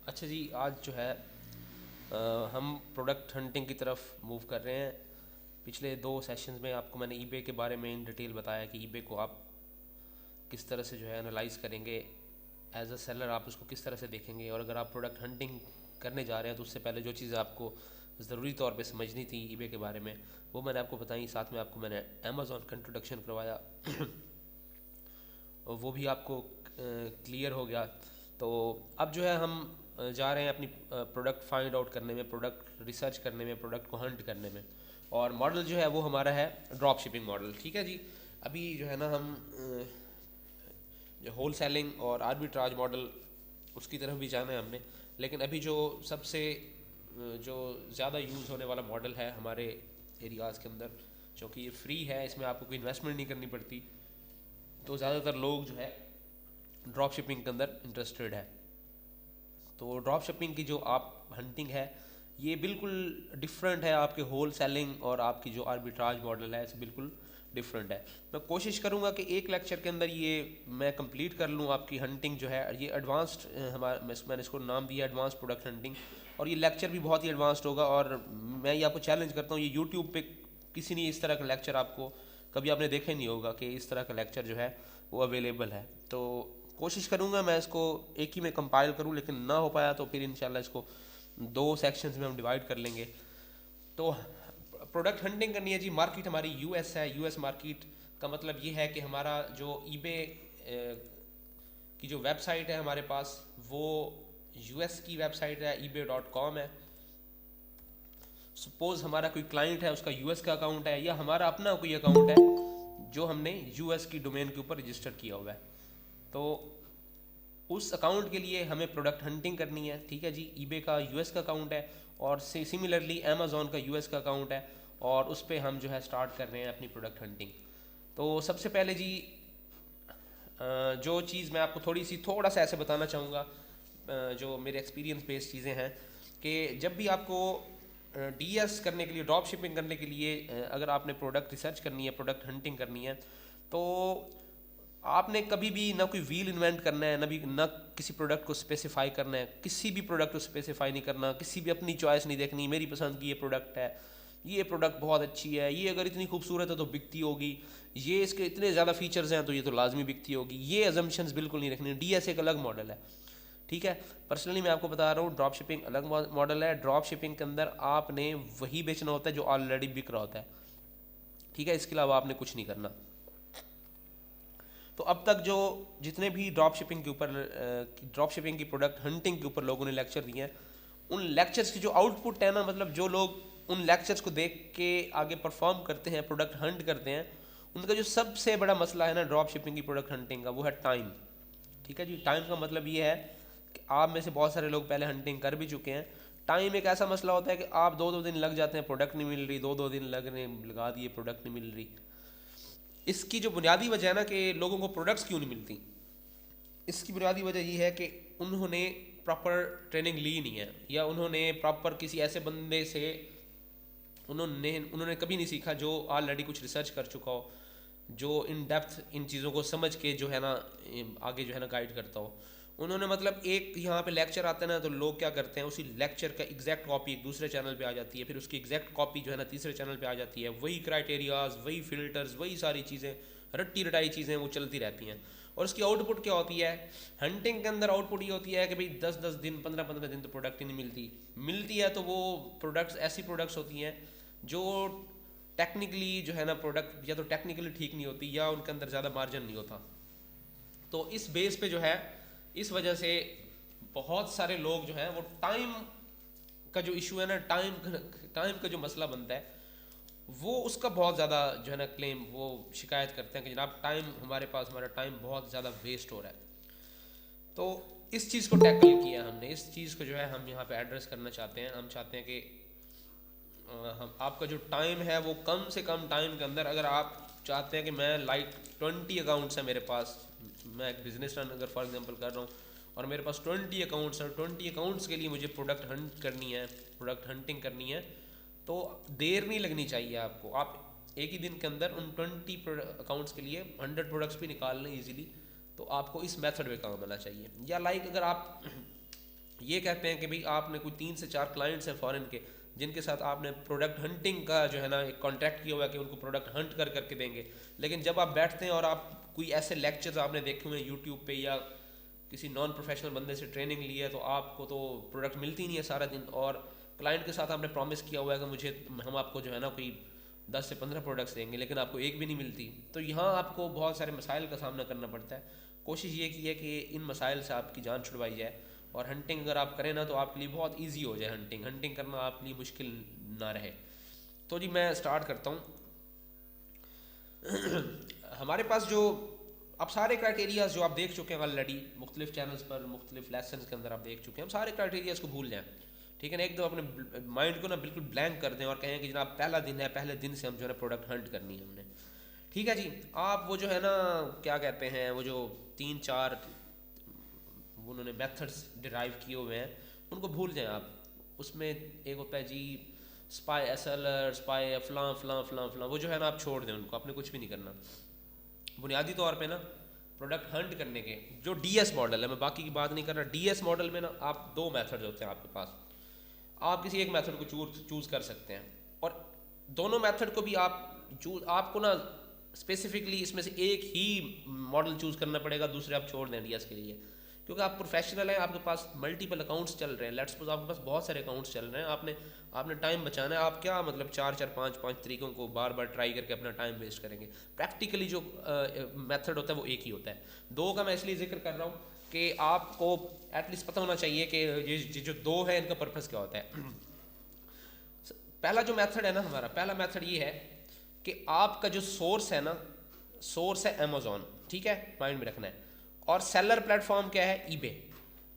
अच्छा जी, आज जो है हम प्रोडक्ट हंटिंग की तरफ मूव कर रहे हैं। पिछले दो सेशंस में आपको मैंने ईबे के बारे में इन डिटेल बताया कि ईबे को आप किस तरह से जो है एनालाइज करेंगे, एज अ सेलर आप उसको किस तरह से देखेंगे, और अगर आप प्रोडक्ट हंटिंग करने जा रहे हैं तो उससे पहले जो चीज़ें आपको ज़रूरी तौर पे समझनी थी ईबे के बारे में वो मैंने आपको बताई। साथ में आपको मैंने अमेज़ॉन का इंट्रोडक्शन करवाया और वो भी आपको क्लियर हो गया। तो अब जो है हम जा रहे हैं अपनी प्रोडक्ट फाइंड आउट करने में, प्रोडक्ट रिसर्च करने में, प्रोडक्ट को हंट करने में। और मॉडल जो है वो हमारा है ड्रॉप शिपिंग मॉडल। ठीक है जी। अभी जो है ना हम जो होल सेलिंग और आर्बिट्राज मॉडल उसकी तरफ भी जाना है हमने। लेकिन अभी जो सबसे जो ज़्यादा यूज़ होने वाला मॉडल है हमारे एरियाज़ के अंदर, क्योंकि ये फ्री है, इसमें आपको कोई इन्वेस्टमेंट नहीं करनी पड़ती, तो ज़्यादातर लोग जो है ड्रॉप शिपिंग के अंदर इंटरेस्टेड है। तो ड्रॉप शिपिंग की जो आप हंटिंग है ये बिल्कुल डिफरेंट है आपके होल सेलिंग और आपकी जो आर्बिट्राज मॉडल है इससे बिल्कुल डिफरेंट है। मैं कोशिश करूंगा कि एक लेक्चर के अंदर ये मैं कंप्लीट कर लूँ आपकी हंटिंग जो है। ये एडवांस्ड हमारा मैंने इसको नाम दिया एडवांस प्रोडक्ट हंटिंग, और ये लेक्चर भी बहुत ही एडवांस्ड होगा। और मैं ये आपको चैलेंज करता हूँ, ये यूट्यूब पे किसी ने इस तरह का लेक्चर आपको कभी आपने देखा ही नहीं होगा कि इस तरह का लेक्चर जो है वो अवेलेबल है। तो कोशिश करूँगा मैं इसको एक ही में कंपाइल करूँ, लेकिन ना हो पाया तो फिर इंशाल्लाह इसको दो सेक्शंस में हम डिवाइड कर लेंगे। तो प्रोडक्ट हंटिंग करनी है जी। मार्केट हमारी यूएस है। यूएस मार्केट का मतलब ये है कि हमारा जो ईबे की जो वेबसाइट है हमारे पास वो यूएस की वेबसाइट है, ebay.com है। सपोज हमारा कोई क्लाइंट है, उसका यूएस का अकाउंट है, या हमारा अपना कोई अकाउंट है जो हमने यूएस की डोमेन के ऊपर रजिस्टर किया हुआ है, तो उस अकाउंट के लिए हमें प्रोडक्ट हंटिंग करनी है। ठीक है जी। ईबे का यूएस का अकाउंट है और सिमिलरली अमेजोन का यूएस का अकाउंट है, और उस पर हम जो है स्टार्ट कर रहे हैं अपनी प्रोडक्ट हंटिंग। तो सबसे पहले जी जो चीज़ मैं आपको थोड़ा सा ऐसे बताना चाहूँगा, जो मेरे एक्सपीरियंस बेस्ड चीज़ें हैं, कि जब भी आपको डीएस करने के लिए, ड्रॉप शिपिंग करने के लिए, अगर आपने प्रोडक्ट रिसर्च करनी है, प्रोडक्ट हंटिंग करनी है, तो आपने कभी भी ना कोई व्हील इन्वेंट करना है, ना किसी प्रोडक्ट को स्पेसिफाई करना है, किसी भी प्रोडक्ट को स्पेसिफाई नहीं करना, किसी भी अपनी चॉइस नहीं देखनी, मेरी पसंद की ये प्रोडक्ट है, ये प्रोडक्ट बहुत अच्छी है, ये अगर इतनी खूबसूरत है तो बिकती होगी, ये इसके इतने ज़्यादा फीचर्स हैं तो ये तो लाजमी बिकती होगी, ये अजम्पशंस बिल्कुल नहीं रखनी। डीएस एक अलग मॉडल है। ठीक है। पर्सनली मैं आपको बता रहा हूँ ड्रॉप शिपिंग अलग मॉडल है। ड्रॉप शिपिंग के अंदर आपने वही बेचना होता है जो ऑलरेडी बिक रहा होता है। ठीक है। इसके अलावा आपने कुछ नहीं करना। तो अब तक जो जितने भी ड्रॉप शिपिंग के ऊपर, ड्रॉप शिपिंग की प्रोडक्ट हंटिंग के ऊपर लोगों ने लेक्चर दिए हैं, उन लेक्चर्स की जो आउटपुट है ना, मतलब जो लोग उन लेक्चर्स को देख के आगे परफॉर्म करते हैं, प्रोडक्ट हंट करते हैं, उनका जो सबसे बड़ा मसला है ना ड्रॉप शिपिंग की प्रोडक्ट हंटिंग का, वो है टाइम। ठीक है जी। टाइम का मतलब ये है कि आप में से बहुत सारे लोग पहले हंटिंग कर भी चुके हैं। टाइम एक ऐसा मसला होता है कि आप दो दो दिन लग जाते हैं, प्रोडक्ट नहीं मिल रही, दो दो दिन लगा दिए, प्रोडक्ट नहीं मिल रही। इसकी जो बुनियादी वजह है ना कि लोगों को प्रोडक्ट्स क्यों नहीं मिलती, इसकी बुनियादी वजह ये है कि उन्होंने प्रॉपर ट्रेनिंग ली नहीं है, या उन्होंने प्रॉपर किसी ऐसे बंदे से उन्होंने कभी नहीं सीखा जो ऑलरेडी कुछ रिसर्च कर चुका हो, जो इन डेप्थ इन चीज़ों को समझ के जो है ना आगे जो है ना गाइड करता हो। उन्होंने मतलब एक यहाँ पे लेक्चर आता है ना, तो लोग क्या करते हैं, उसी लेक्चर का एग्जैक्ट कॉपी एक दूसरे चैनल पे आ जाती है, फिर उसकी एग्जैक्ट कॉपी जो है ना तीसरे चैनल पे आ जाती है, वही क्राइटेरियाज, वही फिल्टर्स, वही सारी चीज़ें, रट्टी रटाई चीज़ें वो चलती रहती हैं। और उसकी आउटपुट क्या होती है, हंटिंग के अंदर आउटपुट ये होती है कि भाई 10-10 दिन, 15-15 दिन तो प्रोडक्ट ही नहीं मिलती। मिलती है तो वो प्रोडक्ट्स ऐसी प्रोडक्ट्स होती हैं जो टेक्निकली जो है ना प्रोडक्ट या तो टेक्निकली ठीक नहीं होती, या उनके अंदर ज़्यादा मार्जिन नहीं होता। तो इस बेस पे जो है, इस वजह से बहुत सारे लोग जो है वो टाइम का जो इशू है ना, टाइम का जो मसला बनता है, वो उसका बहुत ज़्यादा जो है ना क्लेम, वो शिकायत करते हैं कि जनाब टाइम हमारे पास, हमारा टाइम बहुत ज़्यादा वेस्ट हो रहा है। तो इस चीज़ को टैकल किया हमने, इस चीज़ को जो है हम यहाँ पे एड्रेस करना चाहते हैं। हम चाहते हैं कि हम आपका जो टाइम है वो कम से कम टाइम के अंदर, अगर आप चाहते हैं कि मैं लाइक 20 अकाउंट्स हैं मेरे पास, मैं एक बिजनेस रन अगर फॉर एग्जांपल कर रहा हूँ और मेरे पास 20 अकाउंट्स हैं, 20 अकाउंट्स के लिए मुझे प्रोडक्ट हंट करनी है, प्रोडक्ट हंटिंग करनी है, तो देर नहीं लगनी चाहिए आपको। आप एक ही दिन के अंदर उन 20 अकाउंट्स के लिए 100 प्रोडक्ट्स भी निकाल लें ईजिली। तो आपको इस मेथड पे काम आना चाहिए। या लाइक अगर आप ये कहते हैं कि भाई आपने कोई 3 से 4 क्लाइंट्स हैं फॉरेन के जिनके साथ आपने प्रोडक्ट हंटिंग का जो है ना एक कॉन्ट्रैक्ट किया हुआ है कि उनको प्रोडक्ट हंट कर करके देंगे। लेकिन जब आप बैठते हैं और आप कोई ऐसे लेक्चर्स आपने देखे हुए हैं यूट्यूब पे या किसी नॉन प्रोफेशनल बंदे से ट्रेनिंग ली है, तो आपको तो प्रोडक्ट मिलती नहीं है सारा दिन, और क्लाइंट के साथ आपने प्रॉमिस किया हुआ है कि मुझे हम आपको जो है ना कोई 10 से 15 प्रोडक्ट्स देंगे, लेकिन आपको एक भी नहीं मिलती। तो यहाँ आपको बहुत सारे मसाइल का सामना करना पड़ता है। कोशिश ये की है कि इन मसाइल से आपकी जान छुड़वाई जाए, और हंटिंग अगर आप करें ना तो आपके लिए बहुत ईजी हो जाए। हंटिंग करना आपके लिए मुश्किल ना रहे। तो जी मैं स्टार्ट करता हूँ। हमारे पास जो अब सारे क्राइटेरियाज जो आप देख चुके हैं ऑलरेडी मुख्तलिफ चैनल्स पर, मुख्तलिफ लेसन के अंदर आप देख चुके हैं, हम सारे क्राइटेरियाज को भूल जाएं, ठीक है ना। एकदम अपने माइंड को ना बिल्कुल ब्लैंक कर दें और कहें कि जनाब पहला दिन है, पहले दिन से हम जो है प्रोडक्ट हंट करनी है हमने, ठीक है जी। आप वो जो है ना क्या कहते हैं, वो जो 3-4 उन्होंने मेथड्स डिराइव किए हुए हैं उनको भूल जाएं आप। उसमें एक होता है जी स्पाई एसएलआर, स्पाई फलां फलां फलां फलां, वो जो है ना आप छोड़ दें उनको, आपने कुछ भी नहीं करना। बुनियादी तौर पे ना प्रोडक्ट हंट करने के जो डीएस मॉडल है, मैं बाकी की बात नहीं कर रहा, डीएस मॉडल में ना आप 2 मेथड्स होते हैं आपके पास। आप किसी एक मेथड को चूज कर सकते हैं, और दोनों मेथड को भी आपको ना स्पेसिफिकली इसमें से एक ही मॉडल चूज करना पड़ेगा, दूसरे आप छोड़ दें डीएस के लिए, क्योंकि आप प्रोफेशनल हैं, आपके पास मल्टीपल अकाउंट्स चल रहे हैं। लेट्स सपोज आपके पास बहुत सारे अकाउंट्स चल रहे हैं, आपने टाइम बचाना है। आप क्या मतलब 4-4 5-5 तरीकों को बार बार ट्राई करके अपना टाइम वेस्ट करेंगे। प्रैक्टिकली जो मेथड होता है वो एक ही होता है। 2 का मैं इसलिए जिक्र कर रहा हूँ कि आपको एटलीस्ट पता होना चाहिए कि ये जो 2 है इनका पर्पस क्या होता है। पहला जो मेथड है ना, हमारा पहला मेथड ये है कि आपका जो सोर्स है ना, सोर्स है अमेजोन, ठीक है, माइंड में रखना है। और सेलर प्लेटफॉर्म क्या है, ईबे।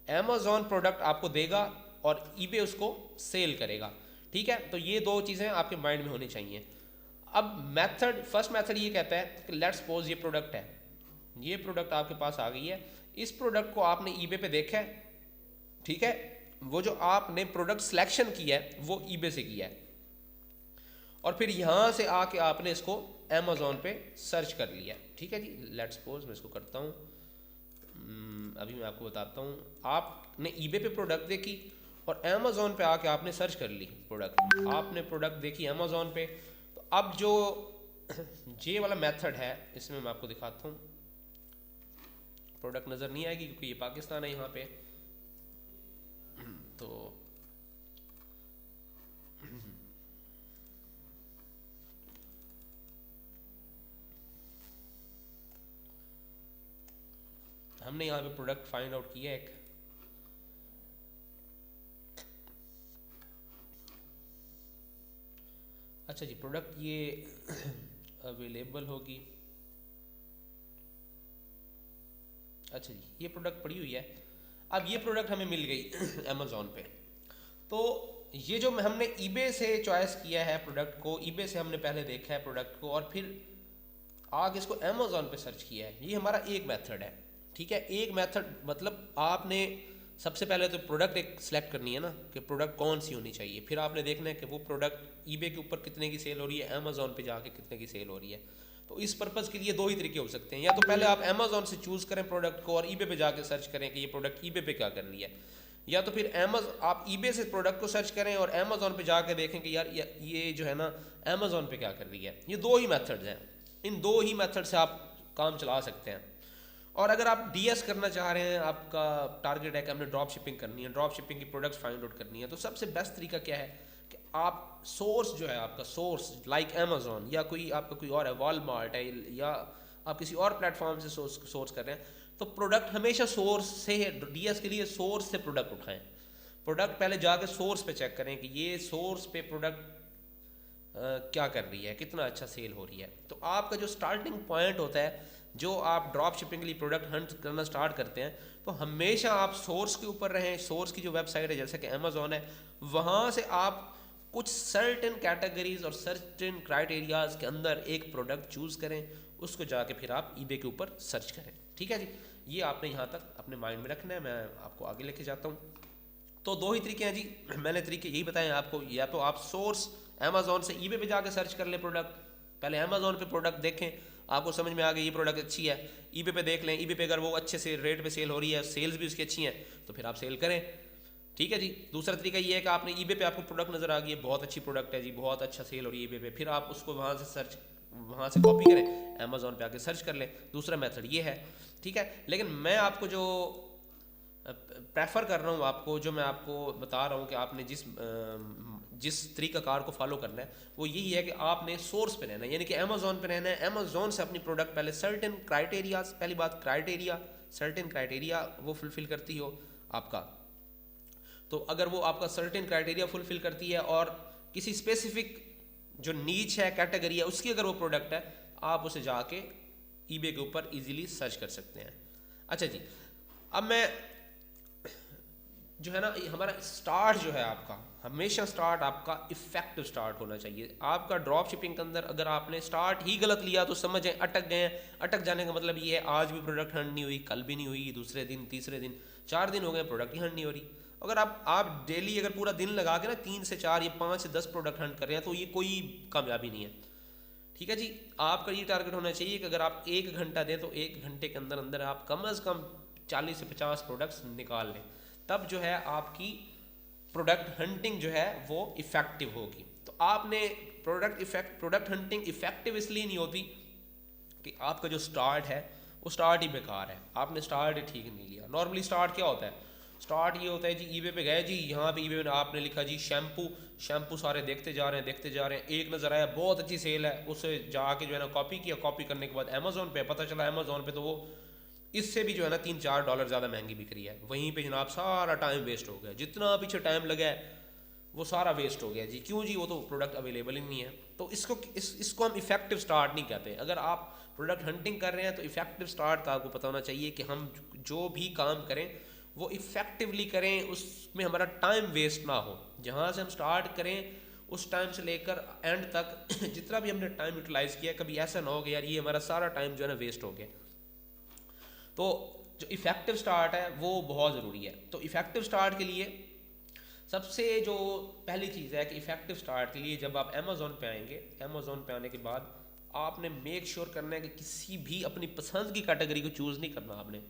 अमेजोन प्रोडक्ट आपको देगा और ईबे उसको सेल करेगा, ठीक है। तो ये 2 चीज़ें आपके माइंड में होनी चाहिए। अब फर्स्ट मेथड ये कहता है कि लेट्स सपोज ये प्रोडक्ट है, ये प्रोडक्ट आपके पास आ गई है, इस प्रोडक्ट को आपने ईबे पे देखा है, ठीक है। वो जो आपने प्रोडक्ट सिलेक्शन किया है वो ईबे से किया है, और फिर यहां से आके आपने इसको अमेजोन पे सर्च कर लिया, ठीक है जी। लेट्स सपोज मैं इसको करता हूँ, अभी मैं आपको बताता हूँ। आपने ईबे पे प्रोडक्ट देखी और अमेजोन पे आके आपने सर्च कर ली प्रोडक्ट, आपने प्रोडक्ट देखी अमेजोन पे। तो अब जो ये वाला मेथड है इसमें मैं आपको दिखाता हूँ। प्रोडक्ट नज़र नहीं आएगी क्योंकि ये पाकिस्तान है यहाँ पे, तो हमने यहाँ पे प्रोडक्ट फाइंड आउट किया एक, अच्छा जी। प्रोडक्ट ये अवेलेबल होगी, अच्छा जी, ये प्रोडक्ट पड़ी हुई है। अब ये प्रोडक्ट हमें मिल गई अमेजोन पे। तो ये जो हमने ईबे से चॉइस किया है प्रोडक्ट को, ईबे से हमने पहले देखा है प्रोडक्ट को और फिर आगे इसको अमेजोन पे सर्च किया है, ये हमारा एक मेथड है, ठीक है। एक मेथड मतलब आपने सबसे पहले तो प्रोडक्ट एक सिलेक्ट करनी है ना कि प्रोडक्ट कौन सी होनी चाहिए, फिर आपने देखना है कि वो प्रोडक्ट ईबे के ऊपर कितने की सेल हो रही है, अमेजोन पे जाके कितने की सेल हो रही है। तो इस पर्पज़ के लिए 2 ही तरीके हो सकते हैं, या तो पहले आप अमेजोन से चूज़ करें प्रोडक्ट को और ईबे पे जाके सर्च करें कि ये प्रोडक्ट ईबे पे क्या कर रही है, या तो फिर आप ईबे से प्रोडक्ट को सर्च करें और अमेजोन पे जाके देखें कि यार ये जो है ना अमेजोन पे क्या कर रही है। ये 2 ही मेथड्स हैं, इन 2 ही मेथड से आप काम चला सकते हैं। और अगर आप डीएस करना चाह रहे हैं, आपका टारगेट है कि हमने ड्रॉप शिपिंग करनी है, ड्रॉप शिपिंग की प्रोडक्ट्स फाइंड आउट करनी है, तो सबसे बेस्ट तरीका क्या है कि आप सोर्स जो है आपका सोर्स लाइक अमेजोन या कोई आपका कोई और है, वॉलमार्ट है, या आप किसी और प्लेटफॉर्म से सोर्स कर रहे हैं, तो प्रोडक्ट हमेशा सोर्स से, डीएस के लिए सोर्स से प्रोडक्ट उठाएं। प्रोडक्ट पहले जाके सोर्स पे चेक करें कि ये सोर्स पे प्रोडक्ट क्या कर रही है, कितना अच्छा सेल हो रही है। तो आपका जो स्टार्टिंग पॉइंट होता है, जो आप ड्रॉप शिपिंग के लिए प्रोडक्ट हंट करना स्टार्ट करते हैं, तो हमेशा आप सोर्स के ऊपर रहें। सोर्स की जो वेबसाइट है जैसे कि अमेजोन है, वहाँ से आप कुछ सर्टेन कैटेगरीज और सर्टेन क्राइटेरियाज के अंदर एक प्रोडक्ट चूज़ करें, उसको जाके फिर आप ईबे के ऊपर सर्च करें, ठीक है जी। ये आपने यहाँ तक अपने माइंड में रखना है, मैं आपको आगे लेके जाता हूँ। तो 2 ही तरीके हैं जी, मैंने तरीके यही बताए आपको। या तो आप सोर्स अमेजोन से ईबे पे जाके सर्च कर लें प्रोडक्ट, पहले अमेजोन पे प्रोडक्ट देखें, आपको समझ में आ गई ये प्रोडक्ट अच्छी है, ईबे पे देख लें, ईबे पे अगर वो अच्छे से रेट पे सेल हो रही है, सेल्स भी उसकी अच्छी हैं, तो फिर आप सेल करें। ठीक है जी। दूसरा तरीका ये है कि आपने ईबे पे आपको प्रोडक्ट नज़र आ गई है, बहुत अच्छी प्रोडक्ट है जी, बहुत अच्छा सेल हो रही है ईबे पे, फिर आप उसको वहाँ से कॉपी करें, अमेज़ॉन पे आके सर्च कर लें। दूसरा मेथड ये है, ठीक है। लेकिन मैं आपको जो प्रेफर कर रहा हूँ, आपको जो मैं आपको बता रहा हूँ कि आपने जिस तरीक़ाकार को फॉलो करना है वो यही है कि आपने सोर्स पे रहना है, यानी कि अमेज़ॉन पे रहना है। अमेज़ॉन से अपनी प्रोडक्ट पहले सर्टेन क्राइटेरिया, पहली बात क्राइटेरिया, सर्टेन क्राइटेरिया वो फुलफ़िल करती हो आपका, तो अगर वो आपका सर्टेन क्राइटेरिया फुलफ़िल करती है और किसी स्पेसिफिक जो नीच है, कैटेगरी है, उसकी अगर वो प्रोडक्ट है, आप उसे जाके ईबे के ऊपर इजीली सर्च कर सकते हैं। अच्छा जी, अब मैं जो है ना, हमारा स्टार्ट जो है आपका हमेशा स्टार्ट आपका इफेक्टिव स्टार्ट होना चाहिए। आपका ड्रॉप शिपिंग के अंदर अगर आपने स्टार्ट ही गलत लिया तो समझें अटक गए हैं। अटक जाने का मतलब ये है आज भी प्रोडक्ट हंट नहीं हुई, कल भी नहीं हुई, दूसरे दिन, तीसरे दिन, 4 दिन हो गए प्रोडक्ट ही हंट नहीं हो रही। अगर आप डेली अगर पूरा दिन लगा के ना 3 से 4 या 5 से 10 प्रोडक्ट हंट कर रहे हैं तो ये कोई कामयाबी नहीं है, ठीक है जी। आपका ये टारगेट होना चाहिए कि अगर आप 1 घंटा दें तो 1 घंटे के अंदर अंदर आप कम से कम 40 से 50 प्रोडक्ट्स निकाल लें, तब जो है आपकी प्रोडक्ट हंटिंग जो है वो इफ़ेक्टिव होगी। तो आपने प्रोडक्ट हंटिंग इफ़ेक्टिव इसलिए नहीं होती कि आपका जो स्टार्ट है वो स्टार्ट ही बेकार है, आपने स्टार्ट ही ठीक नहीं लिया। नॉर्मली स्टार्ट क्या होता है? स्टार्ट ये होता है जी, ईबे पे गए जी, यहाँ पे ईबे में आपने लिखा जी शैम्पू सारे देखते जा रहे हैं, एक नज़र आया बहुत अच्छी सेल है, उसे जाके जो है ना कॉपी किया, कॉपी करने के बाद अमेज़ॉन पे पता चला अमेज़ॉन पे तो वो इससे भी जो है ना $3-4 ज़्यादा महंगी बिक रही है। वहीं पे जनाब सारा टाइम वेस्ट हो गया, जितना पीछे टाइम लगा है वो सारा वेस्ट हो गया जी। क्यों जी? वो तो प्रोडक्ट अवेलेबल ही नहीं है। तो इसको हम इफेक्टिव स्टार्ट नहीं कहते। अगर आप प्रोडक्ट हंटिंग कर रहे हैं तो इफेक्टिव स्टार्ट का आपको पता होना चाहिए कि हम जो भी काम करें वो इफ़ेक्टिवली करें, उसमें हमारा टाइम वेस्ट ना हो। जहाँ से हम स्टार्ट करें उस टाइम से लेकर एंड तक जितना भी हमने टाइम यूटिलाइज़ किया, कभी ऐसा ना हो कि यार ये हमारा सारा टाइम जो है ना वेस्ट हो गया। तो जो इफ़ेक्टिव स्टार्ट है वो बहुत ज़रूरी है। तो इफ़ेक्टिव स्टार्ट के लिए सबसे जो पहली चीज़ है कि इफ़ेक्टिव स्टार्ट के लिए जब आप अमेज़ॉन पे आएंगे, अमेज़ॉन पे आने के बाद आपने मेक श्योर करना है कि किसी भी अपनी पसंद की कैटेगरी को चूज़ नहीं करना आपने,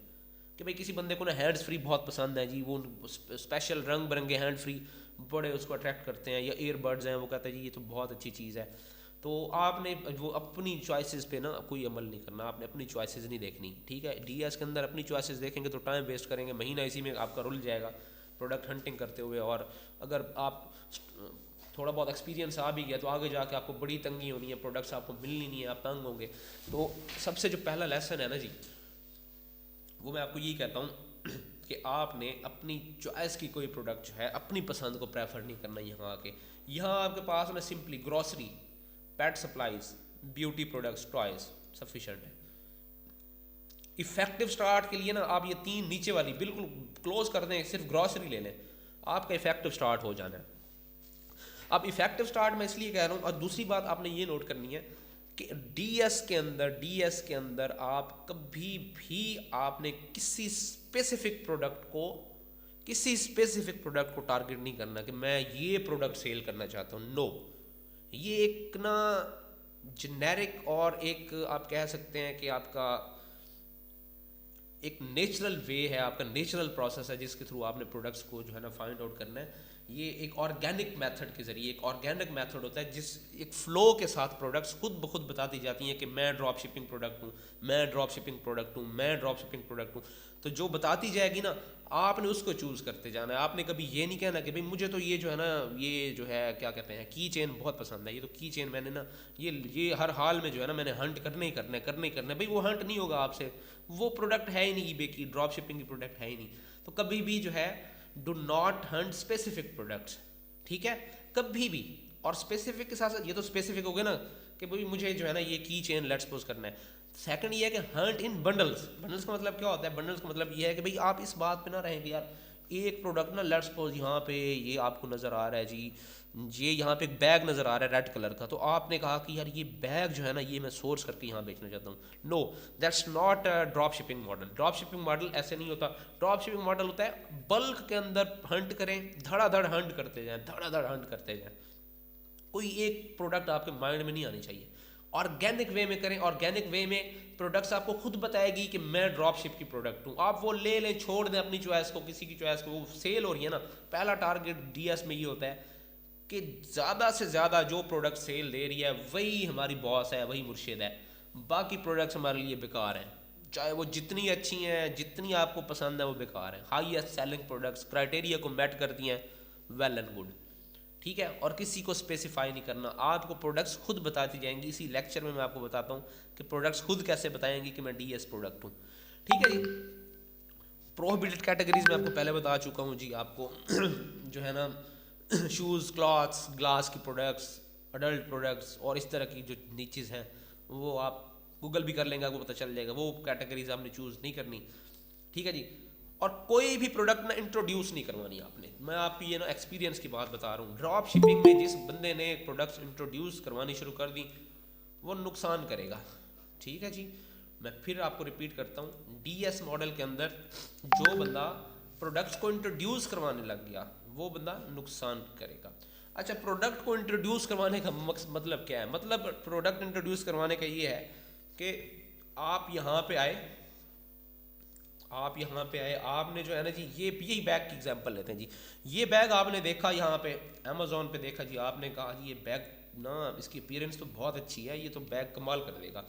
कि भाई किसी बंदे को ना हैंड्स फ्री बहुत पसंद है जी, वो स्पेशल रंग बिरंगे हैंड फ्री बड़े उसको अट्रैक्ट करते हैं, या ईयरबड्स हैं, वो कहते हैं जी ये तो बहुत अच्छी चीज़ है। तो आपने वो अपनी चॉइसेस पे ना कोई अमल नहीं करना, आपने अपनी चॉइसेस नहीं देखनी, ठीक है। डीएस के अंदर अपनी चॉइसेस देखेंगे तो टाइम वेस्ट करेंगे, महीना इसी में आपका रुल जाएगा प्रोडक्ट हंटिंग करते हुए। और अगर आप थोड़ा बहुत एक्सपीरियंस आ भी गया तो आगे जाके आपको बड़ी तंगी होनी है, प्रोडक्ट्स आपको मिलनी नहीं है, आप तंग होंगे। तो सबसे जो पहला लेसन है ना जी, वो मैं आपको यही कहता हूँ कि आपने अपनी चॉइस की कोई प्रोडक्ट जो है अपनी पसंद को प्रेफर नहीं करना। यहाँ आके यहाँ आपके पास ना simply grocery, pet supplies, beauty products, toys sufficient है। इफेक्टिव स्टार्ट के लिए ना आप ये 3 नीचे वाली बिल्कुल क्लोज कर दें, सिर्फ ग्रॉसरी ले लें, आपका इफेक्टिव स्टार्ट हो जाना है। अब इफेक्टिव स्टार्ट मैं इसलिए कह रहा हूँ, और दूसरी बात आपने ये नोट करनी है कि डीएस के अंदर आप कभी भी आपने किसी स्पेसिफिक प्रोडक्ट को टारगेट नहीं करना कि मैं ये प्रोडक्ट सेल करना चाहता हूँ। नो, ये एक ना जेनेरिक और एक आप कह सकते हैं कि आपका एक नेचुरल वे है, आपका नेचुरल प्रोसेस है जिसके थ्रू आपने प्रोडक्ट्स को जो है ना फाइंड आउट करना है। ये एक ऑर्गेनिक मेथड के ज़रिए, एक ऑर्गेनिक मेथड होता है जिस एक फ़्लो के साथ प्रोडक्ट्स खुद ब खुद बताती जाती हैं कि मैं ड्रॉप शिपिंग प्रोडक्ट हूँ, मैं ड्रॉप शिपिंग प्रोडक्ट हूँ, मैं ड्रॉप शिपिंग प्रोडक्ट हूँ। तो जो बताती जाएगी ना, आपने उसको चूज़ करते जाना है। आपने कभी ये नहीं कहना कि भाई मुझे तो ये जो है ना, ये जो है क्या कहते हैं, की चेन बहुत पसंद है, ये तो की चेन मैंने ना ये हर हाल में जो है ना मैंने हंट करने ही करना है। भाई वो हंट नहीं होगा आपसे, वो प्रोडक्ट है ही नहीं ईबे की, ड्रॉप शिपिंग की प्रोडक्ट है ही नहीं। तो कभी भी जो है do not Hunt specific products, ठीक है, कभी भी। और स्पेसिफिक के साथ साथ ये तो स्पेसिफिक हो गया ना कि भाई मुझे जो है ना ये की चेन लेट्स सपोज करना है। सेकंड ये है कि हंट इन बंडल्स। बंडल्स का मतलब क्या होता है? बंडल्स का मतलब ये है कि भाई आप इस बात पे ना रहें कि यार एक प्रोडक्ट ना लेट्स सपोज यहाँ पे ये आपको नज़र आ रहा है जी, ये यहाँ पे एक बैग नज़र आ रहा है रेड कलर का, तो आपने कहा कि यार ये बैग जो है ना ये मैं सोर्स करके यहाँ बेचना चाहता हूँ। No, that's not a drop shipping model. Drop shipping model ऐसे नहीं होता। ड्रॉप शिपिंग मॉडल होता है बल्क के अंदर हंट करें, धड़ाधड़ हंट करते जाएं, कोई एक प्रोडक्ट आपके माइंड में नहीं आनी चाहिए। ऑर्गेनिक वे में करें। ऑर्गेनिक वे में प्रोडक्ट्स आपको खुद बताएगी कि मैं ड्रॉप शिप की प्रोडक्ट हूँ, आप वो ले लें, छोड़ दें अपनी चॉइस को, किसी की चॉइस को, वो सेल हो रही है ना। पहला टारगेट डीएस में ये होता है कि ज़्यादा से ज़्यादा जो प्रोडक्ट सेल दे रही है वही हमारी बॉस है, वही मुर्शिद है, बाकी प्रोडक्ट्स हमारे लिए बेकार हैं, चाहे वो जितनी अच्छी हैं, जितनी आपको पसंद है, वो बेकार हैं। हाईएस्ट सेलिंग प्रोडक्ट्स क्राइटेरिया को मेट करती हैं, वेल एंड गुड, ठीक है। और किसी को स्पेसिफाई नहीं करना, आपको प्रोडक्ट्स खुद बताती जाएंगी। इसी लेक्चर में मैं आपको बताता हूँ कि प्रोडक्ट्स खुद कैसे बताएंगी कि मैं डीएस प्रोडक्ट हूँ, ठीक है जी। प्रोहिबिटेड कैटेगरीज में आपको पहले बता चुका हूँ जी आपको जो है ना शूज़, क्लॉथ्स, ग्लास की प्रोडक्ट्स, अडल्ट प्रोडक्ट्स और इस तरह की जो नीचेज़ हैं वो आप गूगल भी कर लेंगे, आपको पता चल जाएगा। वो कैटेगरीज आपने चूज़ नहीं करनी, ठीक है जी। और कोई भी प्रोडक्ट ना इंट्रोड्यूस नहीं करवानी आपने। मैं आपकी ये ना एक्सपीरियंस की बात बता रहा हूँ। ड्रॉप शिपिंग में जिस बंदे ने प्रोडक्ट्स इंट्रोड्यूस करवानी शुरू कर दी वो नुकसान करेगा, ठीक है जी। मैं फिर आपको रिपीट करता हूँ, डीएस मॉडल के अंदर जो बंदा प्रोडक्ट्स को इंट्रोड्यूस करवाने लग गया वो बंदा नुकसान करेगा। अच्छा, प्रोडक्ट को इंट्रोड्यूस करवाने का मतलब क्या है? मतलब प्रोडक्ट इंट्रोड्यूस करवाने का ये है कि आप यहाँ पे आए, आपने जो है ना जी, ये यही बैग की एग्जांपल लेते हैं जी। ये बैग आपने देखा यहाँ पे अमेज़ॉन पे देखा जी, आपने कहा जी ये बैग ना, इसकी अपीयरेंस तो बहुत अच्छी है, ये तो बैग कमाल कर देगा,